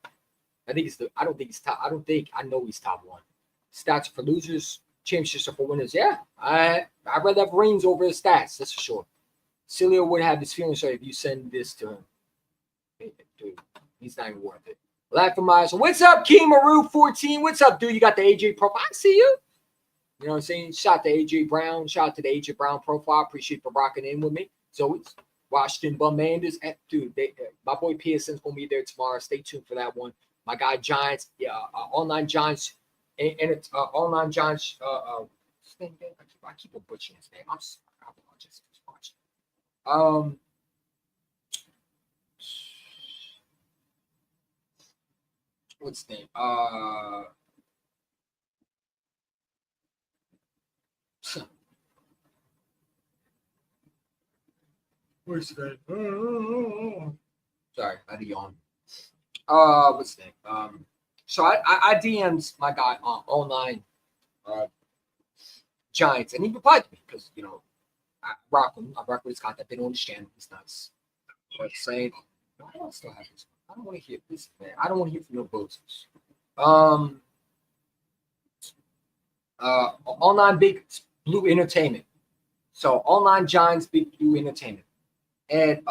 I know he's top one. Stats are for losers, championships are for winners. Yeah, I'd rather have rings over his stats, that's for sure. Cilio would have his feelings hurt if you send this to him. Dude, he's not even worth it. Laugh from my. So what's up, Kimaru 14? What's up, dude? You got the AJ profile. I see you. You know what I'm saying? Shout out to AJ Brown. Shout out to the AJ Brown profile. Appreciate for rocking in with me. So it's Washington Bumanders. Dude, my boy PSN's gonna be there tomorrow. Stay tuned for that one. My guy Giants, online Giants, and it's online Giants. I keep on butchering his name. I'm sorry. I apologize for watching. What's his name? Where's that? Sorry, I had a yawn. What's his name? So I DM'd my guy online Giants, and he replied to me because I rock him. I rock with his content. They don't understand. He's nuts. But saying, I don't still have his. I don't want to hear this, man. I don't want to hear from no bozos. Online Big Blue Entertainment. So Online Giants Big Blue Entertainment. And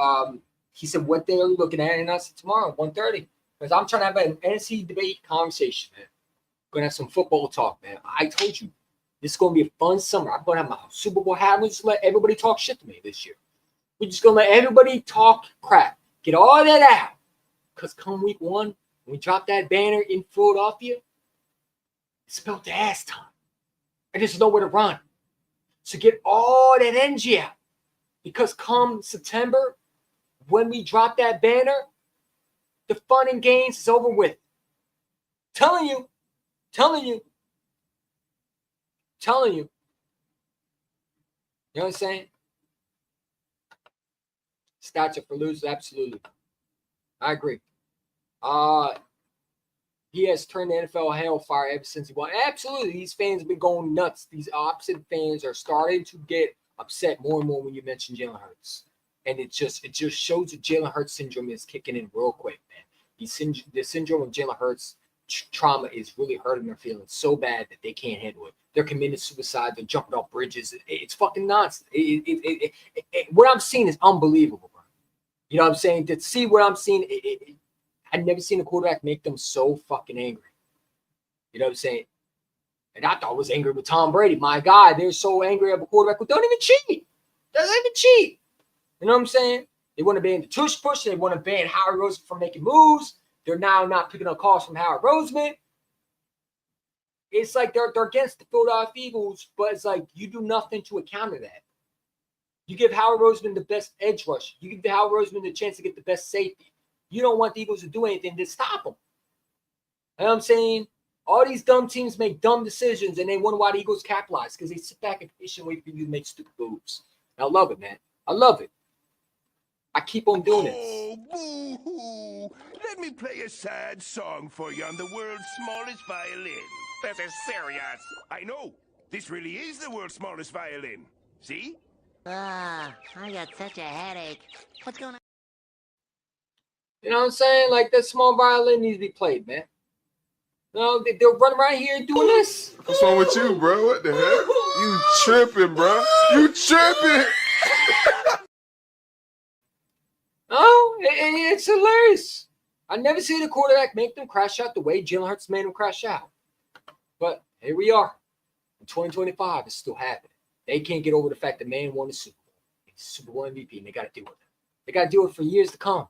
he said what they're looking at, and I said tomorrow, 1:30. Because I'm trying to have an NFC debate conversation, man. Gonna have some football talk, man. I told you this is gonna be a fun summer. I'm gonna have my Super Bowl hat. We'll just let everybody talk shit to me this year. We're just gonna let everybody talk crap. Get all that out. Because come week 1, when we drop that banner in Philadelphia, it's about the ass time. And there's nowhere to run. So get all that energy out. Because come September, when we drop that banner, the fun and games is over with. Telling you. You know what I'm saying? Stats are for losers, absolutely. I agree. He has turned the NFL hellfire ever since he won. Absolutely. These fans have been going nuts. These opposite fans are starting to get upset more and more when you mention Jalen Hurts. And it just shows that Jalen Hurts syndrome is kicking in real quick, man. The syndrome of Jalen Hurts trauma is really hurting their feelings so bad that they can't handle it. They're committing suicide. They're jumping off bridges. It's fucking nonsense. What I'm seeing is unbelievable, bro. You know what I'm saying? To see what I'm seeing, I've never seen a quarterback make them so fucking angry. You know what I'm saying? And I thought I was angry with Tom Brady. My God, they're so angry at a quarterback who don't even cheat. Doesn't even cheat. You know what I'm saying? They want to ban the tush push. They want to ban Howard Roseman from making moves. They're now not picking up calls from Howard Roseman. It's like they're against the Philadelphia Eagles, but it's like you do nothing to counter that. You give Howard Roseman the best edge rush. You give Howard Roseman the chance to get the best safety. You don't want the Eagles to do anything to stop them. You know what I'm saying? All these dumb teams make dumb decisions, and they wonder why the Eagles capitalize because they sit back and patiently wait for you to make stupid moves. I love it, man. I love it. I keep on doing this. Oh, boo-hoo. Let me play a sad song for you on the world's smallest violin. This is serious. I know. This really is the world's smallest violin. See? I got such a headache. What's going on? You know what I'm saying? Like, that small violin needs to be played, man. No, they'll run around here doing this. What's wrong with you, bro? What the heck? You tripping, bro. You tripping. Oh, it's hilarious. I never see the quarterback make them crash out the way Jalen Hurts made them crash out. But here we are. In 2025, it's still happening. They can't get over the fact that man won the Super Bowl. He's Super Bowl MVP, and they got to deal with it. They got to deal with it for years to come.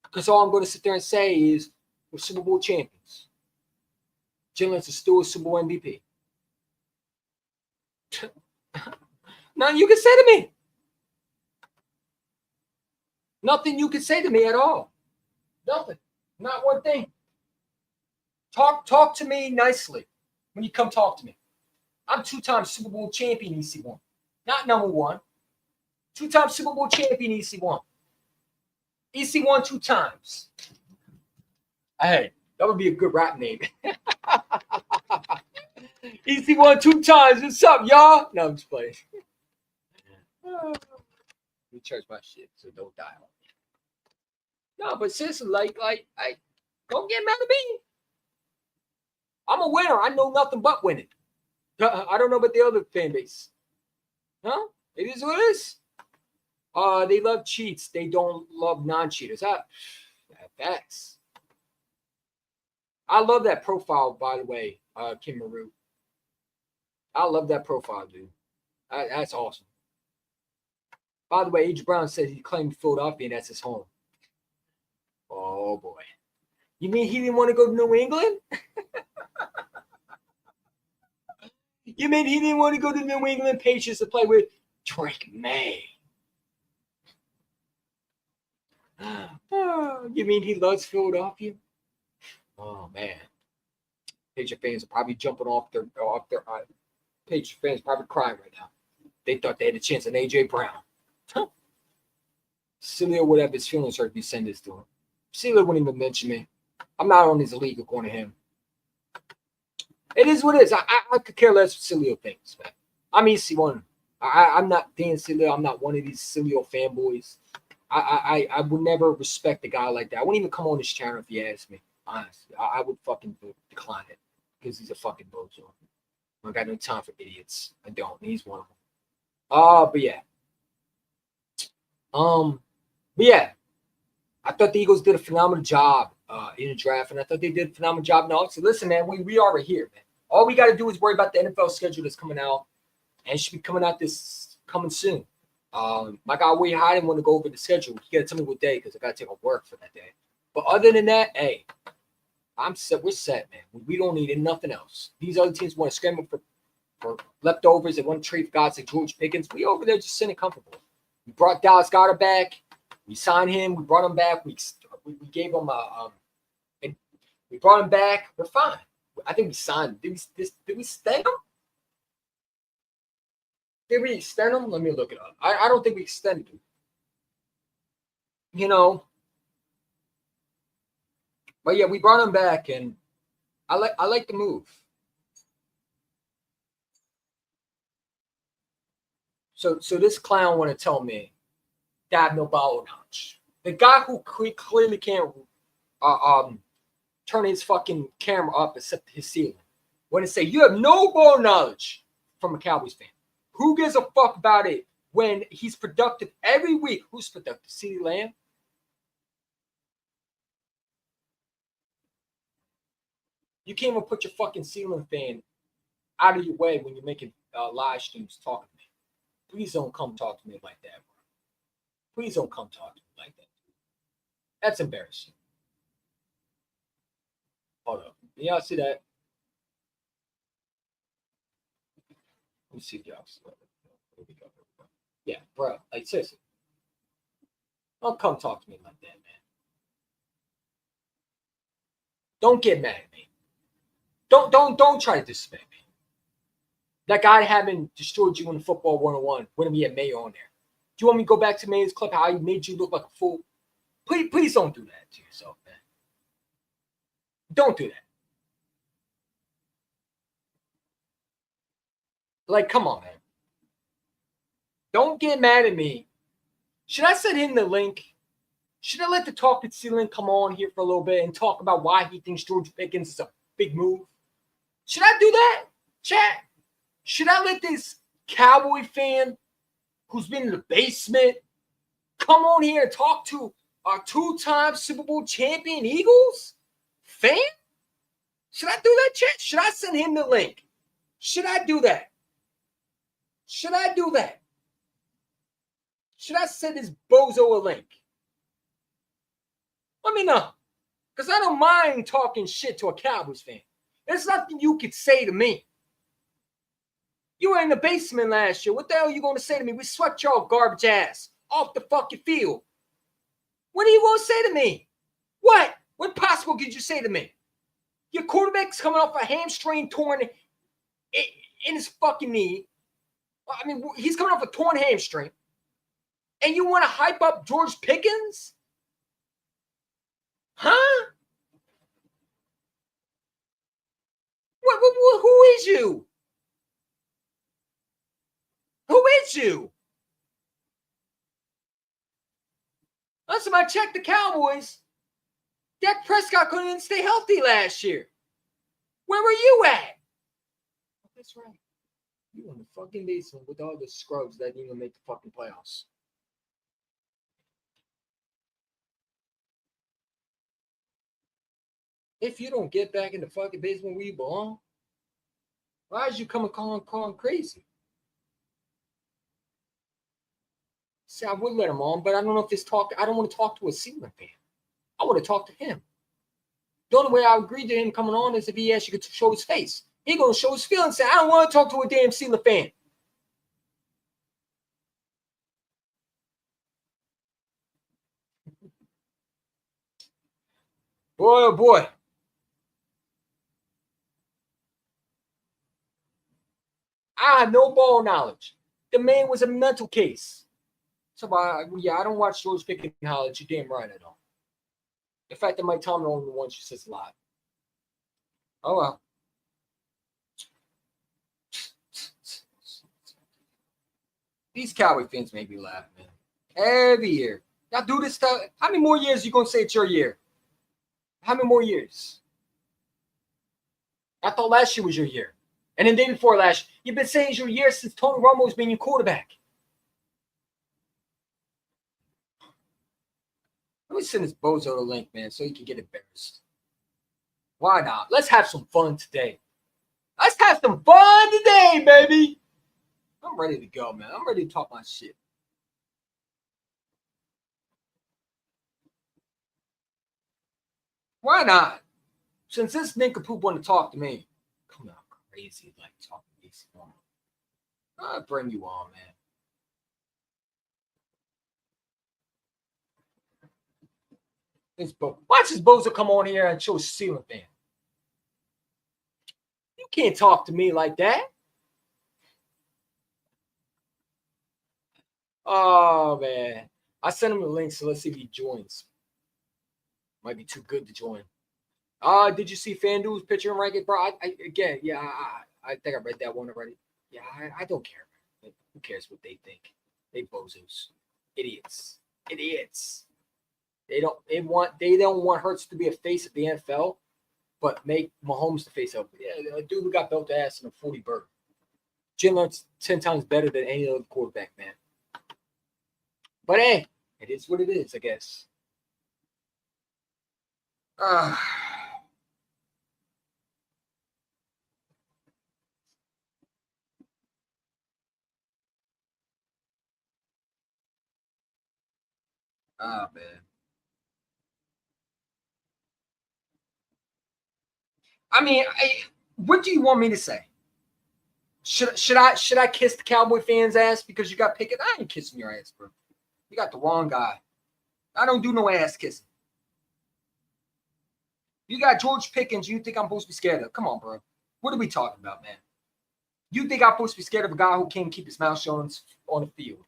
Because all I'm going to sit there and say is we're Super Bowl champions. Jalen Hurts is still a Super Bowl MVP. Nothing you can say to me. Nothing you can say to me at all. Nothing. Not one thing. Talk to me nicely when you come talk to me. I'm two-time Super Bowl champion EC1. Not number one. Two-time Super Bowl champion EC1. EC1 2 times. Hey, that would be a good rap name. EC1 2 times. What's up, y'all? No, I'm just playing. Let me charge my shit so don't die on me. No, but seriously, like, I don't get mad at me. I'm a winner. I know nothing but winning. I don't know about the other fan base. Huh? It is what it is. They love cheats. They don't love non-cheaters. Facts. I love that profile, by the way, Kim Maru. I love that profile, dude. That's awesome. By the way, H. Brown said he claimed Philadelphia and that's his home. Oh, boy. You mean he didn't want to go to New England? You mean he didn't want to go to New England Patriots to play with Drake May? You mean he loves Philadelphia? Oh, man. Patriot fans are probably jumping off their Patriot fans probably crying right now. They thought they had a chance on A.J. Brown. Huh. Celio would have his feelings hurt if you send this to him. Celio wouldn't even mention me. I'm not on his league according to him. It is what it is. I could care less what Celio thinks, man. I'm EC1. I'm not Dan Celio. I'm not one of these Celio fanboys. I would never respect a guy like that. I wouldn't even come on this channel if he asked me. Honestly, I would fucking decline it because he's a fucking bozo. I got no time for idiots. I don't. He's one of them. But yeah. I thought the Eagles did a phenomenal job in the draft, and I thought they did a phenomenal job. Now, so listen, man, we are right here, man. All we got to do is worry about the NFL schedule that's coming out, and it should be coming out coming soon. My guy Wade Hyden want to go over the schedule. You got to tell me what day because I got to take off work for that day. But other than that, hey, I'm set. We're set, man. We don't need nothing else. These other teams want to scramble for leftovers. They want to trade for guys like George Pickens. We over there just sitting comfortable. We brought Dallas Goedert back. We signed him. We brought him back. We gave him we brought him back. We're fine. I think we signed him. Did we extend him? Did we extend him? Let me look it up. I don't think we extended him. You know. But yeah, we brought him back, and I like the move. So this clown want to tell me that I have no ball knowledge. The guy who clearly can't turn his fucking camera up except his ceiling. Want to say you have no ball knowledge from a Cowboys fan. Who gives a fuck about it when he's productive every week? Who's productive? CeeDee Lamb? You can't even put your fucking ceiling fan out of your way when you're making live streams talking to me. Please don't come talk to me like that, bro. Please don't come talk to me like that. That's embarrassing. Hold up. Y'all see that? Let me see if y'all see that. Here we go. Yeah, bro. Like, seriously. Don't come talk to me like that, man. Don't get mad at me. Don't try to disrespect me. That guy having destroyed you in football 101 when he had Mayo on there. Do you want me to go back to Mayo's clip, how he made you look like a fool? Please don't do that to yourself, man. Don't do that. Like, come on, man. Don't get mad at me. Should I send him the link? Should I let the Talking Ceiling come on here for a little bit and talk about why he thinks George Pickens is a big move? Should I do that, chat? Should I let this Cowboy fan who's been in the basement come on here and talk to our two-time Super Bowl champion Eagles fan? Should I do that, chat? Should I send him the link? Should I do that? Should I do that? Should I send this bozo a link? Let me know. Because I don't mind talking shit to a Cowboys fan. There's nothing you could say to me. You were in the basement last year. What the hell are you going to say to me? We swept your garbage ass off the fucking field. What are you going to say to me? What? What possible could you say to me? Your quarterback's coming off a hamstring torn in his fucking knee. I mean, he's coming off a torn hamstring. And you want to hype up George Pickens? Huh? Who is you? Who is you? Last time I checked the Cowboys, Dak Prescott couldn't even stay healthy last year. Where were you at? That's right. You in the fucking basement with all the scrubs that didn't even make the fucking playoffs. If you don't get back in the fucking basement where you belong, why is you coming calling crazy? See, I would let him on, but I don't know if this talk. I don't want to talk to a Steelers fan. I want to talk to him. The only way I agree to him coming on is if he actually could show his face. He gonna show his feelings. Say, I don't want to talk to a damn Steelers fan. Boy, oh boy. I have no ball knowledge. The man was a mental case. So, I don't watch George Pickens college. You're damn right I don't. The fact that Mike Tomlin only one she says a lot. Oh, well. These Cowboy fans make me laugh, man. Every year. Y'all do this stuff. How many more years you gonna say it's your year? How many more years? I thought last year was your year. And then the day before last, you've been saying it's your year since Tony Romo's been your quarterback. Let me send this bozo the link, man, so you can get embarrassed. Why not? Let's have some fun today. Let's have some fun today, baby. I'm ready to go, man. I'm ready to talk my shit. Why not? Since this nincompoop want to talk to me, come on, crazy like talking to these. I'll bring you on, man. Watch this bozo come on here and show a ceiling fan. You can't talk to me like that. Oh, man. I sent him a link, so let's see if he joins. Might be too good to join. Did you see FanDuel's pitcher and ranking, bro? I think I read that one already. Yeah, I don't care. Who cares what they think? They bozos. Idiots. They don't want Hurts to be a face of the NFL, but make Mahomes the face of it. Yeah, a dude who got belt ass in a 40 bird. Jim Learn's 10 times better than any other quarterback, man. But hey, it is what it is, I guess. Man. I mean, what do you want me to say? Should I kiss the Cowboy fans' ass because you got Pickett? I ain't kissing your ass, bro. You got the wrong guy. I don't do no ass kissing. You got George Pickens. You think I'm supposed to be scared of? Come on, bro. What are we talking about, man? You think I'm supposed to be scared of a guy who can't keep his mouth shut on the field?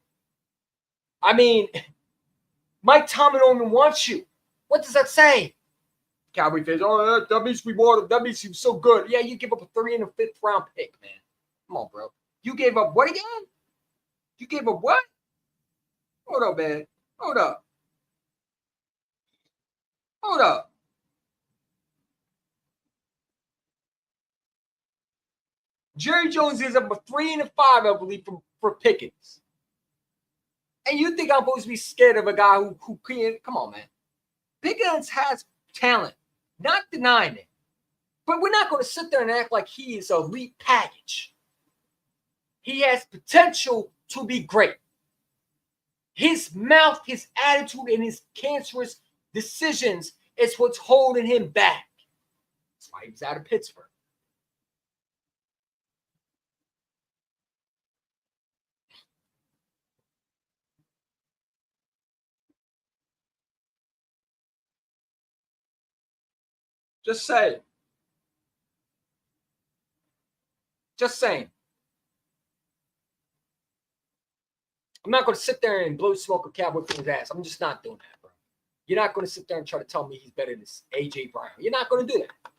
I mean, Mike Tomlin only wants you. What does that say? Cowboy fans, that means we bought him. That means he was so good. Yeah, you give up a 3 and a 5th round pick, man. Come on, bro. You gave up what again? You gave up what? Hold up, man. Hold up. Jerry Jones is up a 3 and a 5, I believe, for Pickens. And you think I'm supposed to be scared of a guy who can't? Come on, man. Pickens has talent, not denying it. But we're not going to sit there and act like he is an elite package. He has potential to be great. His mouth, his attitude, and his cancerous decisions is what's holding him back. That's why he was out of Pittsburgh. Just saying. I'm not going to sit there and blow smoke a Cowboy fan's ass. I'm just not doing that, bro. You're not going to sit there and try to tell me he's better than A.J. Brown. You're not going to do that.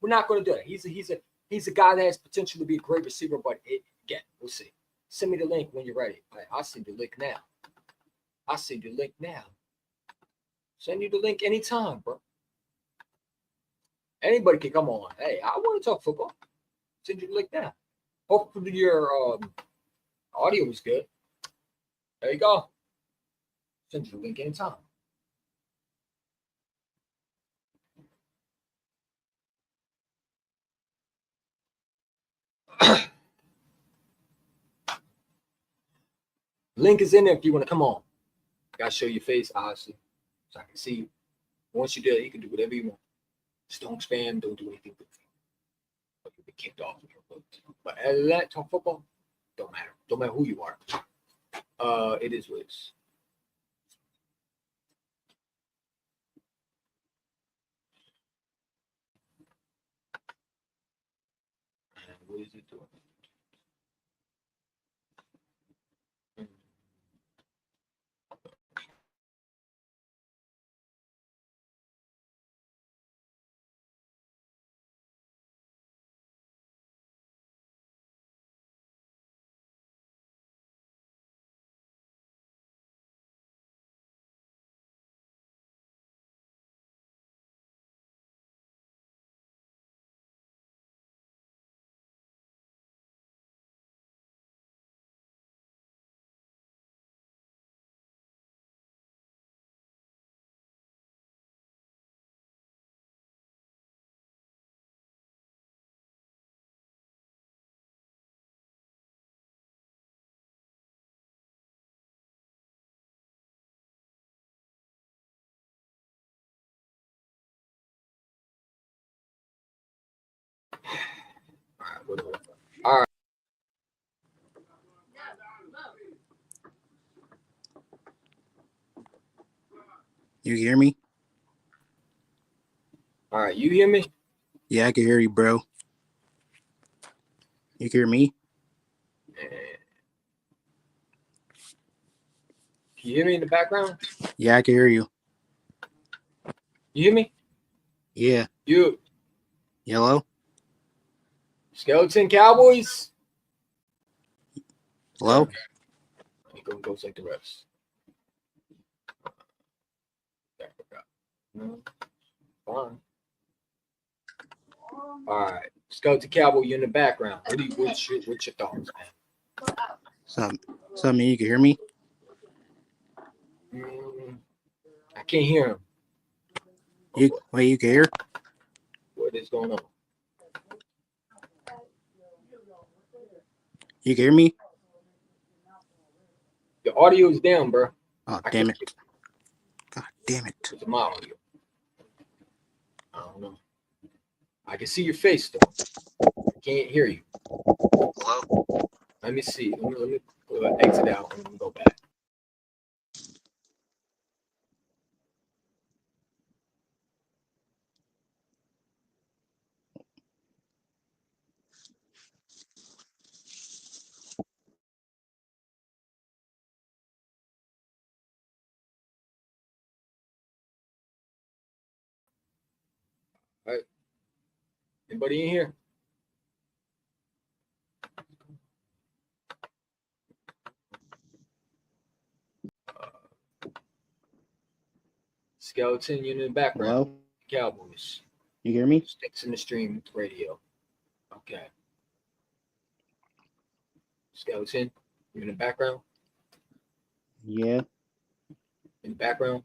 We're not going to do that. He's a guy that has potential to be a great receiver, but again, we'll see. Send me the link when you're ready. I'll send you the link now. Send you the link anytime, bro. Anybody can come on. Hey, I want to talk football. Send you the link now. Hopefully your audio was good. There you go. Send you the link anytime. Link is in there if you want to come on. Gotta show your face, obviously, so I can see you. Once you do it, you can do whatever you want. Just don't spam, don't do anything with it. But you'll be kicked off. But other than that, talk football, don't matter. Don't matter who you are. It is what it is. And what is it doing? You hear me? All right, you hear me? Yeah, I can hear you, bro. You can hear me? Can you hear me in the background? Yeah, I can hear you. You hear me? Yeah. You. Hello? Skeleton Cowboys? Hello? He goes like the rest. No. Fine. All right. Skeleton Cowboy, you in the background. What's your thoughts, man? Something, you can hear me? I can't hear him. You can hear? What is going on? You can hear me? The audio is down, bro. Oh, damn it. God damn it. It's my audio. I don't know. I can see your face, though. I can't hear you. Hello? Let me see. Let me exit out and go back. All right. Anybody in here? Skeleton, you in the background. Hello? Cowboys. You hear me? Sticks in the stream radio. Okay. Skeleton, you in the background? Yeah. In the background?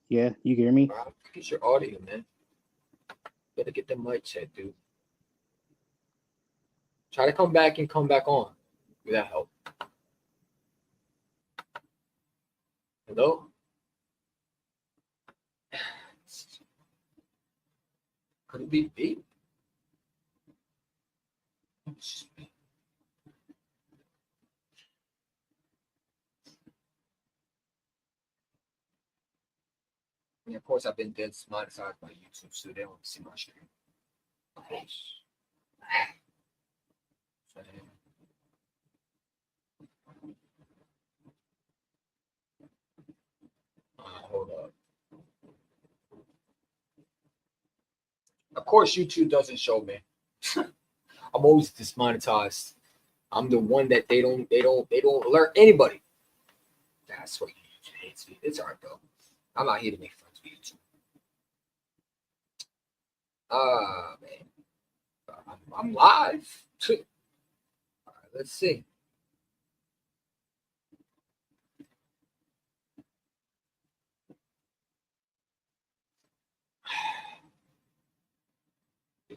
Yeah, you can hear me? Get your audio, man. Better get the mic check, dude. Try to come back on. Would that help? Hello? Could it be B? And of course, I've been demonetized by YouTube, so they don't see my stream. Of course. Hold up. Of course, YouTube doesn't show me. I'm always dismonetized. I'm the one that they don't alert anybody. That's what YouTube hates me. It's alright though. I'm not here to make friends with YouTube. Man. I'm live. All right, let's see.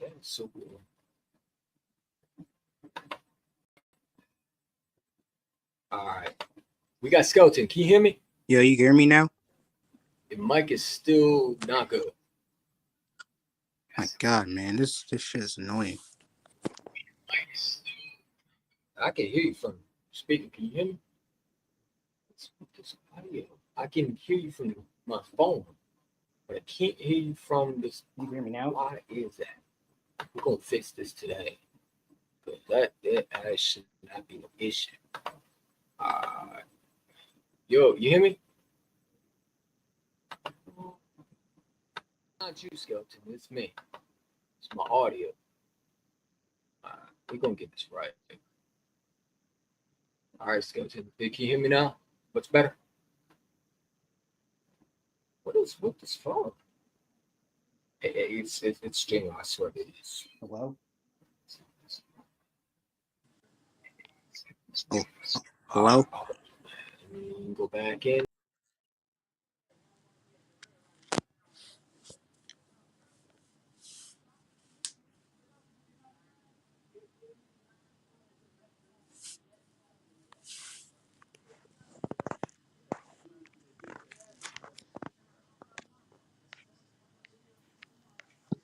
That is so cool. All right. We got Skeleton. Can you hear me? Yeah, you can hear me now? Your mic is still not good. My God, man, this shit is annoying. I can hear you from speaking. Can you hear me? I can hear you from my phone, but I can't hear you from this. You hear me now? Why is that? We're gonna fix this today. But that should not be no issue. Yo, you hear me? Not you, Skeleton. It's me. It's my audio. We're gonna get this right. All right, Skeleton. Can you hear me now? What's better? What is with this phone? It's streaming. I swear it is. Hello? Oh, hello? Go back in.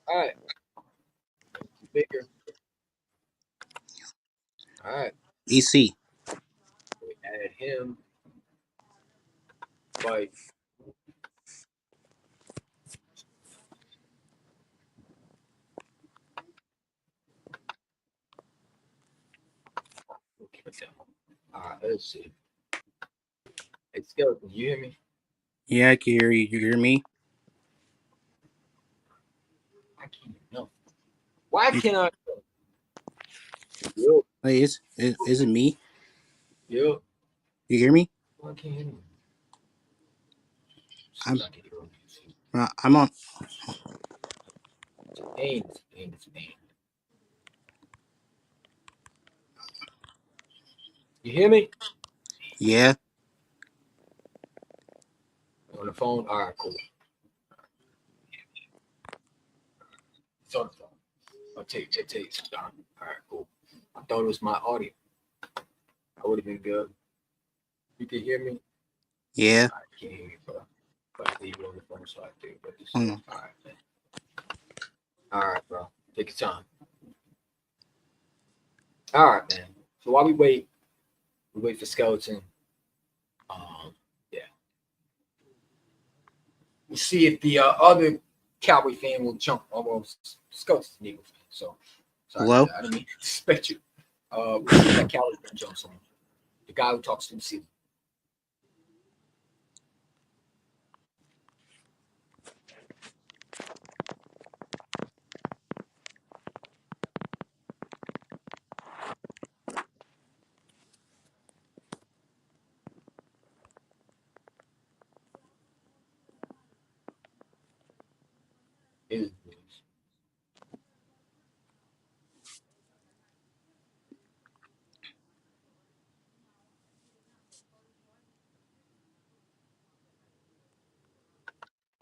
All right. Bigger. All right. EC. We added him. But so. All right, let's see. Hey, Skeleton, you hear me? Yeah, I can hear you. You hear me? I can't know. Why can't I? Yo, Hey, is it me? yo. You hear me? Why can't hear me? I'm on. Pain. You hear me? Yeah. On the phone? All right, cool. It's on the phone. I'll take some time. All right, cool. I thought it was my audio. I would have been good. You can hear me? Yeah. I can't hear you, bro. But I leave it on the phone, so I think. But this Mm. all right, man. All right, bro. Take your time. All right, man. So while we wait for Skeleton. Yeah. We'll see if the other Cowboy fan will jump. Almost Skeleton's an Eagle fan, so sorry. Hello? I didn't mean to expect you. We'll see if that Cowboy fan jumps on. The guy who talks to the ceiling.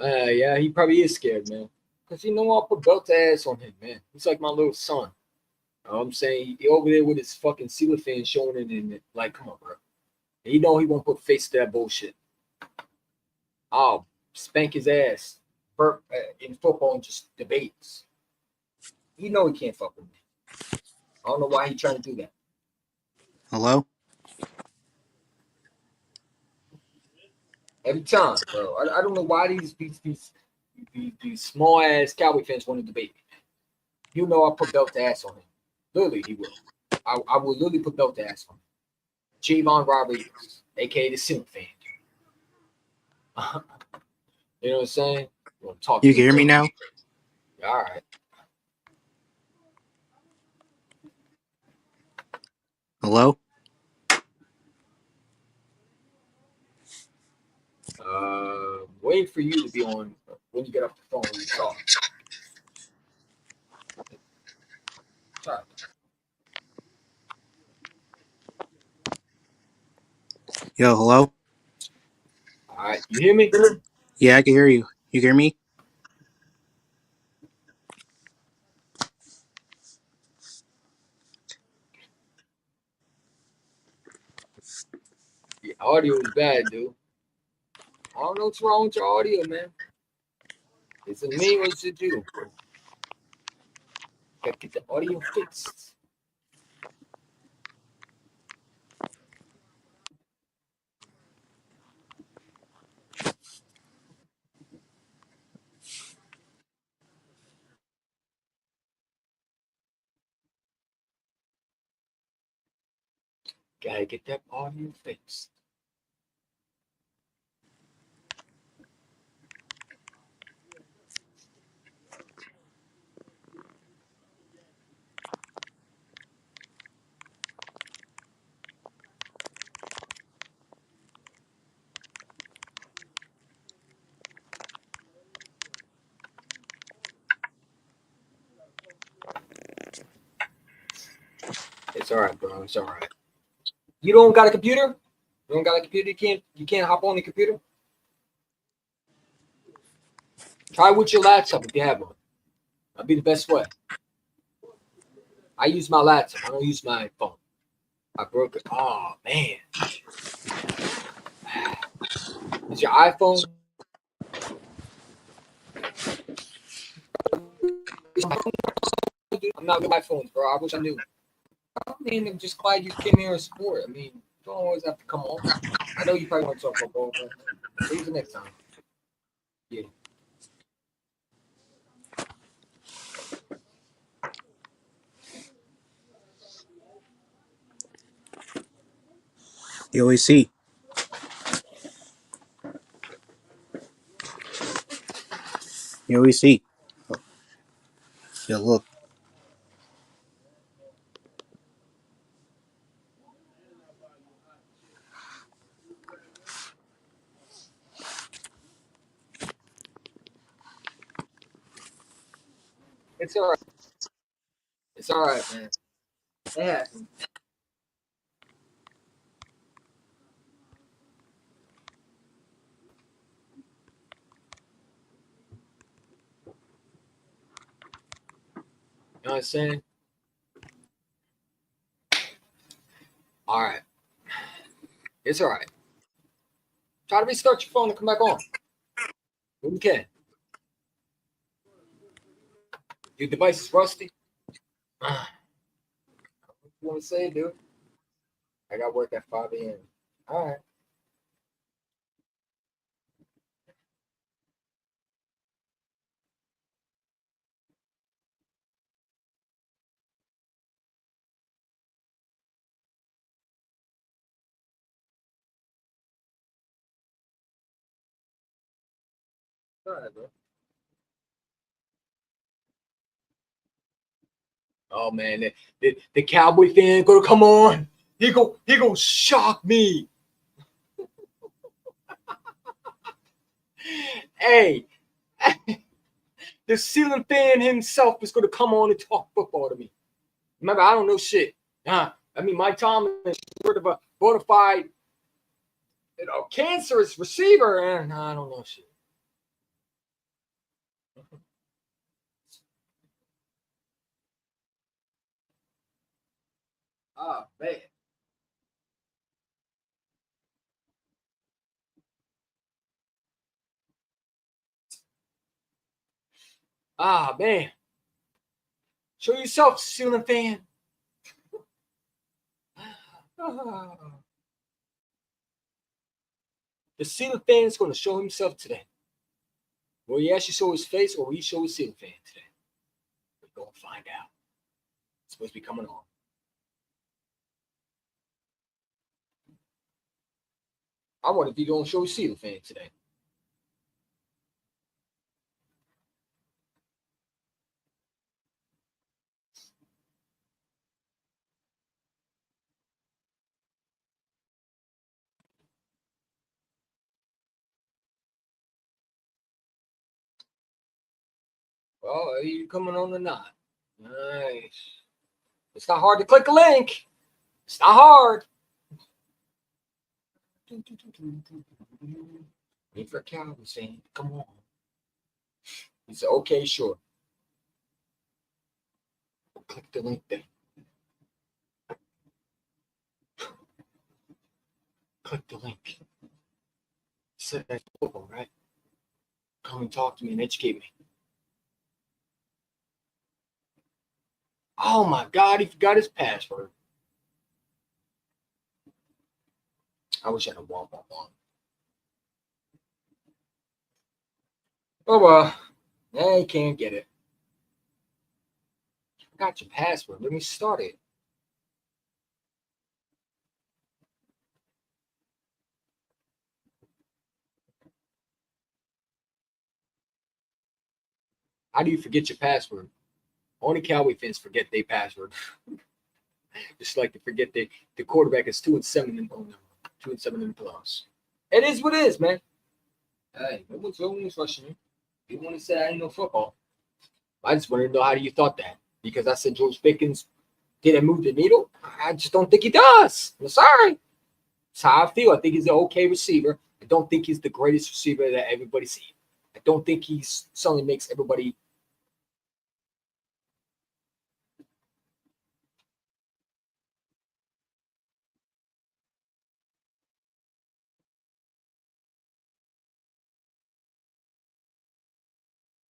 Yeah, he probably is scared, man. Because you know I'll put belt ass on him, man. He's like my little son. You know what I'm saying? He over there with his fucking Steeler fan showing it in it. Like, come on, bro. And you know he won't put face to that bullshit. I'll spank his ass in football and just debates. You know he can't fuck with me. I don't know why he's trying to do that. Hello? Every time, bro. I don't know why these small ass Cowboy fans want to debate me. You know I put belt ass on him. Literally, he will. I will literally put belt ass on him. Javon Rodriguez, aka the Sim fan. You know what I'm saying? You can hear me now? All right. Hello? Wait for you to be on when you get off the phone when you talk. Sorry. Yo, hello? All right, you hear me? Yeah, I can hear you. You hear me? The audio is bad, dude. I don't know what's wrong with your audio, man. Is it me or is it you? Gotta get the audio fixed. Gotta get that audio fixed. It's all right, bro. It's all right. You don't got a computer? You don't got a computer? You can't hop on the computer? Try with your laptop if you have one. That'd be the best way. I use my laptop. I don't use my phone. I broke it. Oh man. Is your iPhone? I'm not with my phones, bro. I wish I knew. I mean, I'm just glad you came here and support. I mean, you don't always have to come on. I know you probably want to talk football, but see you next time. Yeah. You always see. You always see. Yeah, look. It's all right. It's all right, man. It happens. You know what I'm saying? All right. It's all right. Try to restart your phone and come back on. When you can. Your device is rusty. What you want to say, dude? I got work at 5 a.m. All right. All right, bro. Oh man, the Cowboy fan gonna come on. He go shock me. Hey, the ceiling fan himself is gonna come on and talk football to me. Remember, I don't know shit. I mean, Mike Tomlin is sort of a bona fide, cancerous receiver, and I don't know shit. Oh man. Ah man. Show yourself, ceiling fan. The ceiling fan is going to show himself today. Will he actually show his face, or will he show his ceiling fan today? We're going to find out. It's supposed to be coming on. I wonder if he's going to show his ceiling fan today. Well, are you coming on or not? Nice. It's not hard to click a link. It's not hard. Wait for a Cowboys fan. Come on. He said, okay, sure. Click the link there. Click the link. He said that's football, right? Come and talk to me and educate me. Oh my God, he forgot his password. I wish I had a Walmart on. Oh well, yeah, you can't get it. I got your password. Let me start it. How do you forget your password? Only Cowboy fans forget their password. Just like to forget the quarterback is 2-7 in 2-7 in the playoffs. It is what it is, man. Hey, no one's rushing you. You want to say I ain't know football? I just want to know how you thought that. Because I said George Pickens didn't move the needle. I just don't think he does. I'm sorry. That's how I feel. I think he's an okay receiver. I don't think he's the greatest receiver that everybody sees. I don't think he suddenly makes everybody.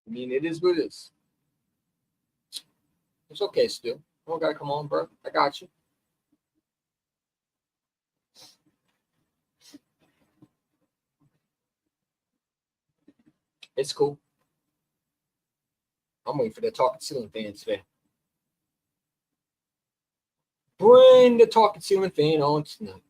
I mean, it is what it is. It's okay still. You don't gotta come on, bro. I got you. It's cool. I'm waiting for the talking ceiling fan today. Bring the talking ceiling fan on tonight.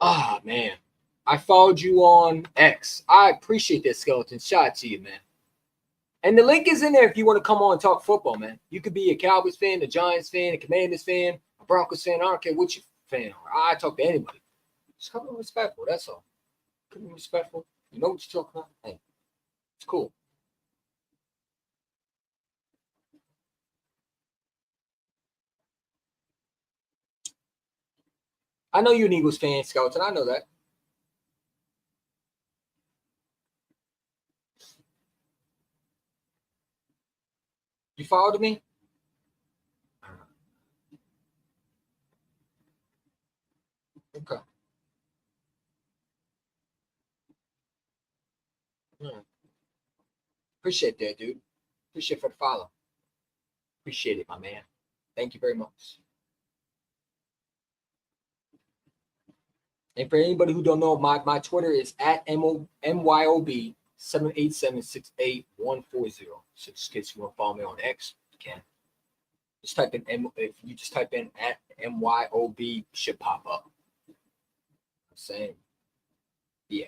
Ah, man. I followed you on X. I appreciate that, Skeleton. Shout out to you, man. And the link is in there if you want to come on and talk football, man. You could be a Cowboys fan, a Giants fan, a Commanders fan, a Broncos fan. I don't care what you fan are. I talk to anybody. Just come be respectful. That's all. Come be respectful. You know what you're talking about? Hey, it's cool. I know you're an Eagles fan, Skeleton. I know that. You followed me? Okay. Appreciate that, dude. Appreciate for the follow. Appreciate it, my man. Thank you very much. And for anybody who don't know, my Twitter is at MYOB 787684140. So just in case you want to follow me on X, you can. Just type in if you just type in at MYOB, should pop up. I'm saying, yeah.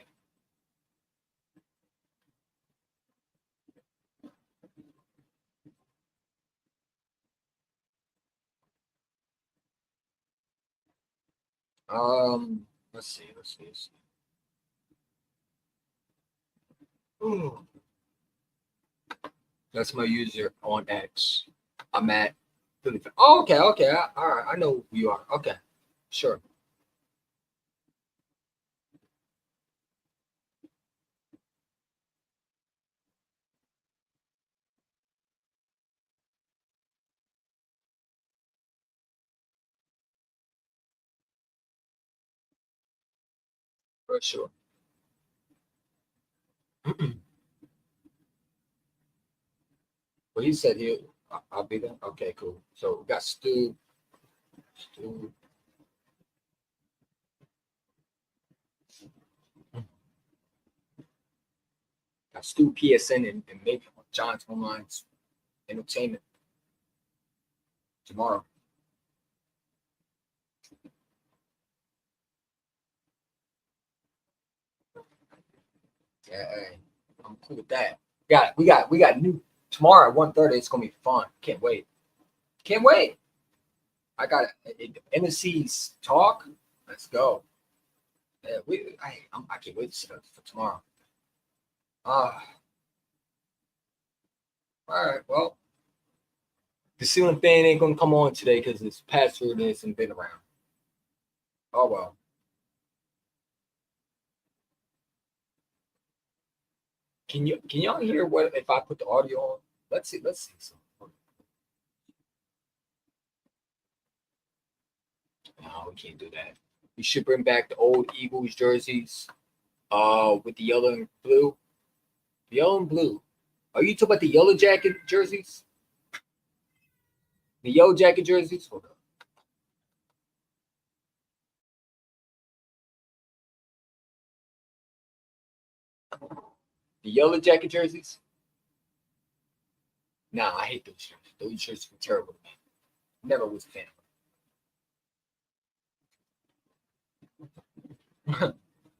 Let's see. Ooh. That's my user on X. I'm at Philly. Oh, okay. All right. I know who you are. Okay, sure. For sure. Well, he said I'll be there. Okay, cool. So we got Stu. Got Stu PSN and maybe John's Online Entertainment tomorrow. Yeah, hey, I'm cool with that. We got new tomorrow at 1:30. It's gonna be fun. Can't wait. I got NFC's talk. Let's go. Yeah, I can't wait to sit up for tomorrow. All right. Well, the ceiling fan ain't gonna come on today because his password hasn't been around. Oh well. Can y'all hear what if I put the audio on? Let's see some. No, we can't do that. We should bring back the old Eagles jerseys, with the yellow and blue. The yellow and blue. Are you talking about the yellow jacket jerseys? The yellow jacket jerseys? Hold on. The yellow jacket jerseys? Nah, I hate those jerseys. Those jerseys were terrible, man. Never was a fan.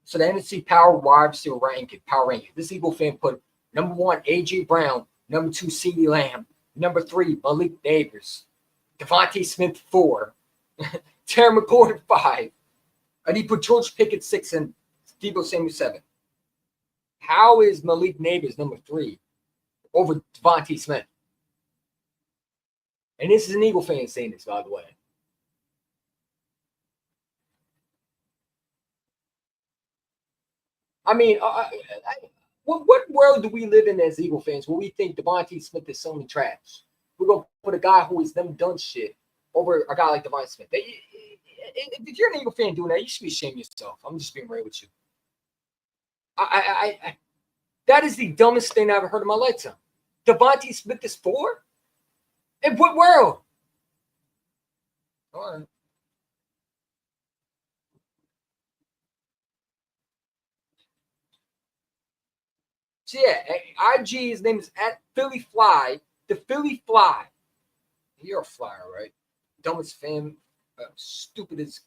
So the NFC Power wide receiver power ranking. This Eagle fan put number 1 AJ Brown, number 2 CeeDee Lamb, number 3 Malik Neighbors, Devontae Smith 4, Terry McLaurin 5, and he put George Pickett 6 and Deebo Samuel 7. How is Malik Neighbors number 3 over Devontae Smith? And this is an Eagle fan saying this, by the way. I mean, what world do we live in as Eagle fans where we think Devontae Smith is so many trash? We're going to put a guy who has never done shit over a guy like Devontae Smith. If you're an Eagle fan doing that, you should be ashamed of yourself. I'm just being real with you. That is the dumbest thing I ever heard in my lifetime. Devontae Smith is 4? In what world? All right. So yeah, IG, his name is at Philly Fly. The Philly Fly. You're a flyer, right? Dumbest fan, stupid as.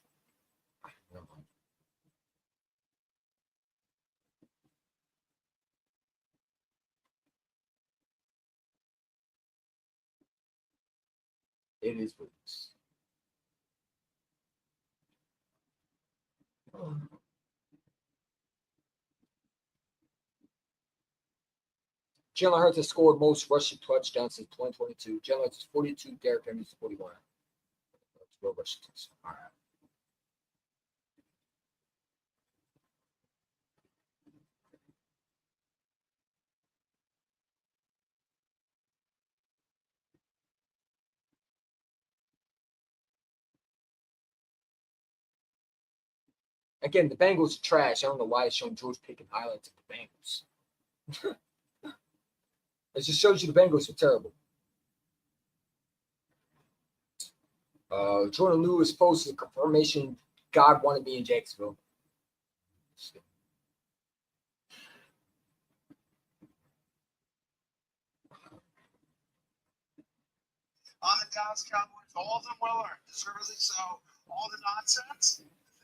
It is what it is. Jalen Hurts has scored most rushing touchdowns since 2022. Jalen Hurts is 42, Derrick Henry is 41. All right. Again, the Bengals are trash. I don't know why it's showing George Pickens highlights of the Bengals. It just shows you the Bengals are terrible. Jordan Lewis posted a confirmation God wanted me in Jacksonville. On the Dallas Cowboys, all of them well earned, deservedly so. All the nonsense.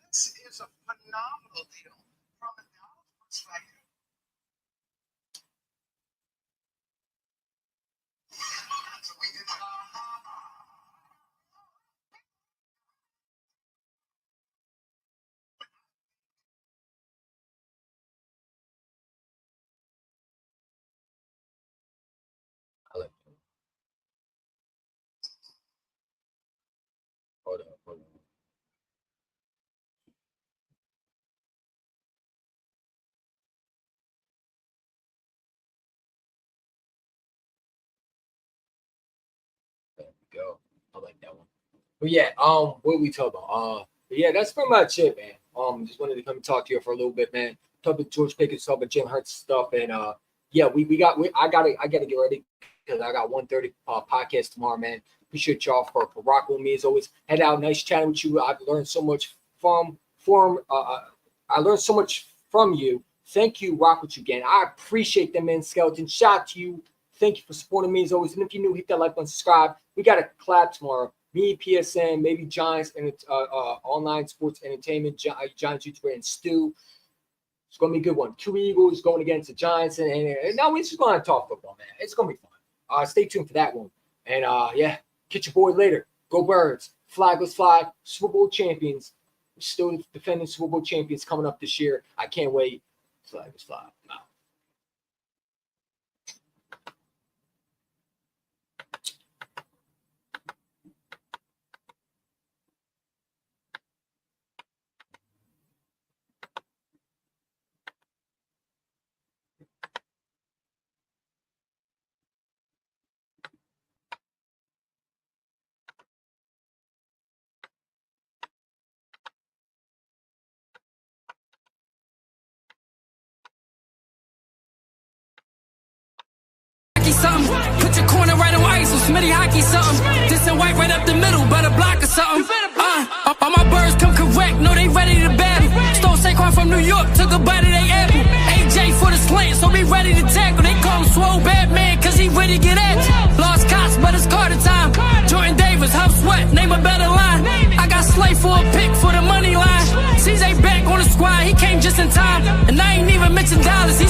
This is a phenomenal deal from a Dallas perspective. Hold on. There we go. I like that one. But yeah, what we talk about? But yeah, that's pretty much it, man. Just wanted to come and talk to you for a little bit, man. Talk about George Pickens stuff, and Jalen Hurts stuff, and yeah, I gotta get ready because I got 1:30 podcast tomorrow, man. Appreciate y'all for rocking with me as always. Head out, nice chatting with you. I've learned so much I learned so much from you. Thank you, rock with you again. I appreciate them, man. Skeleton, shout out to you. Thank you for supporting me as always. And if you're new, hit that like button, subscribe. We got a collab tomorrow. Me, PSN, maybe Giants and online sports entertainment, Giants YouTuber and Stu. It's gonna be a good one. 2 Eagles going against the Giants, and now we're just gonna talk football, man. It's gonna be fun. Stay tuned for that one. And yeah, catch your boy later. Go Birds. Flag let's fly. Super Bowl champions. We're still defending Super Bowl champions coming up this year. I can't wait. Flag let's fly. I'm out. Something. Put your corner right on ice, so Smitty hockey something. This and white right up the middle, better block or something. All my birds come correct, know they ready to battle. Stole Saquon from New York, took a bite of they apple. AJ for the slant, so be ready to tackle. They call him Swole Batman, cause he ready to get at you. Lost Cots, but it's Carter time. Jordan Davis, Huff Sweat, name a better line. I got Slay for a pick for the money line. CJ back on the squad, he came just in time. And I ain't even mentioned Dallas.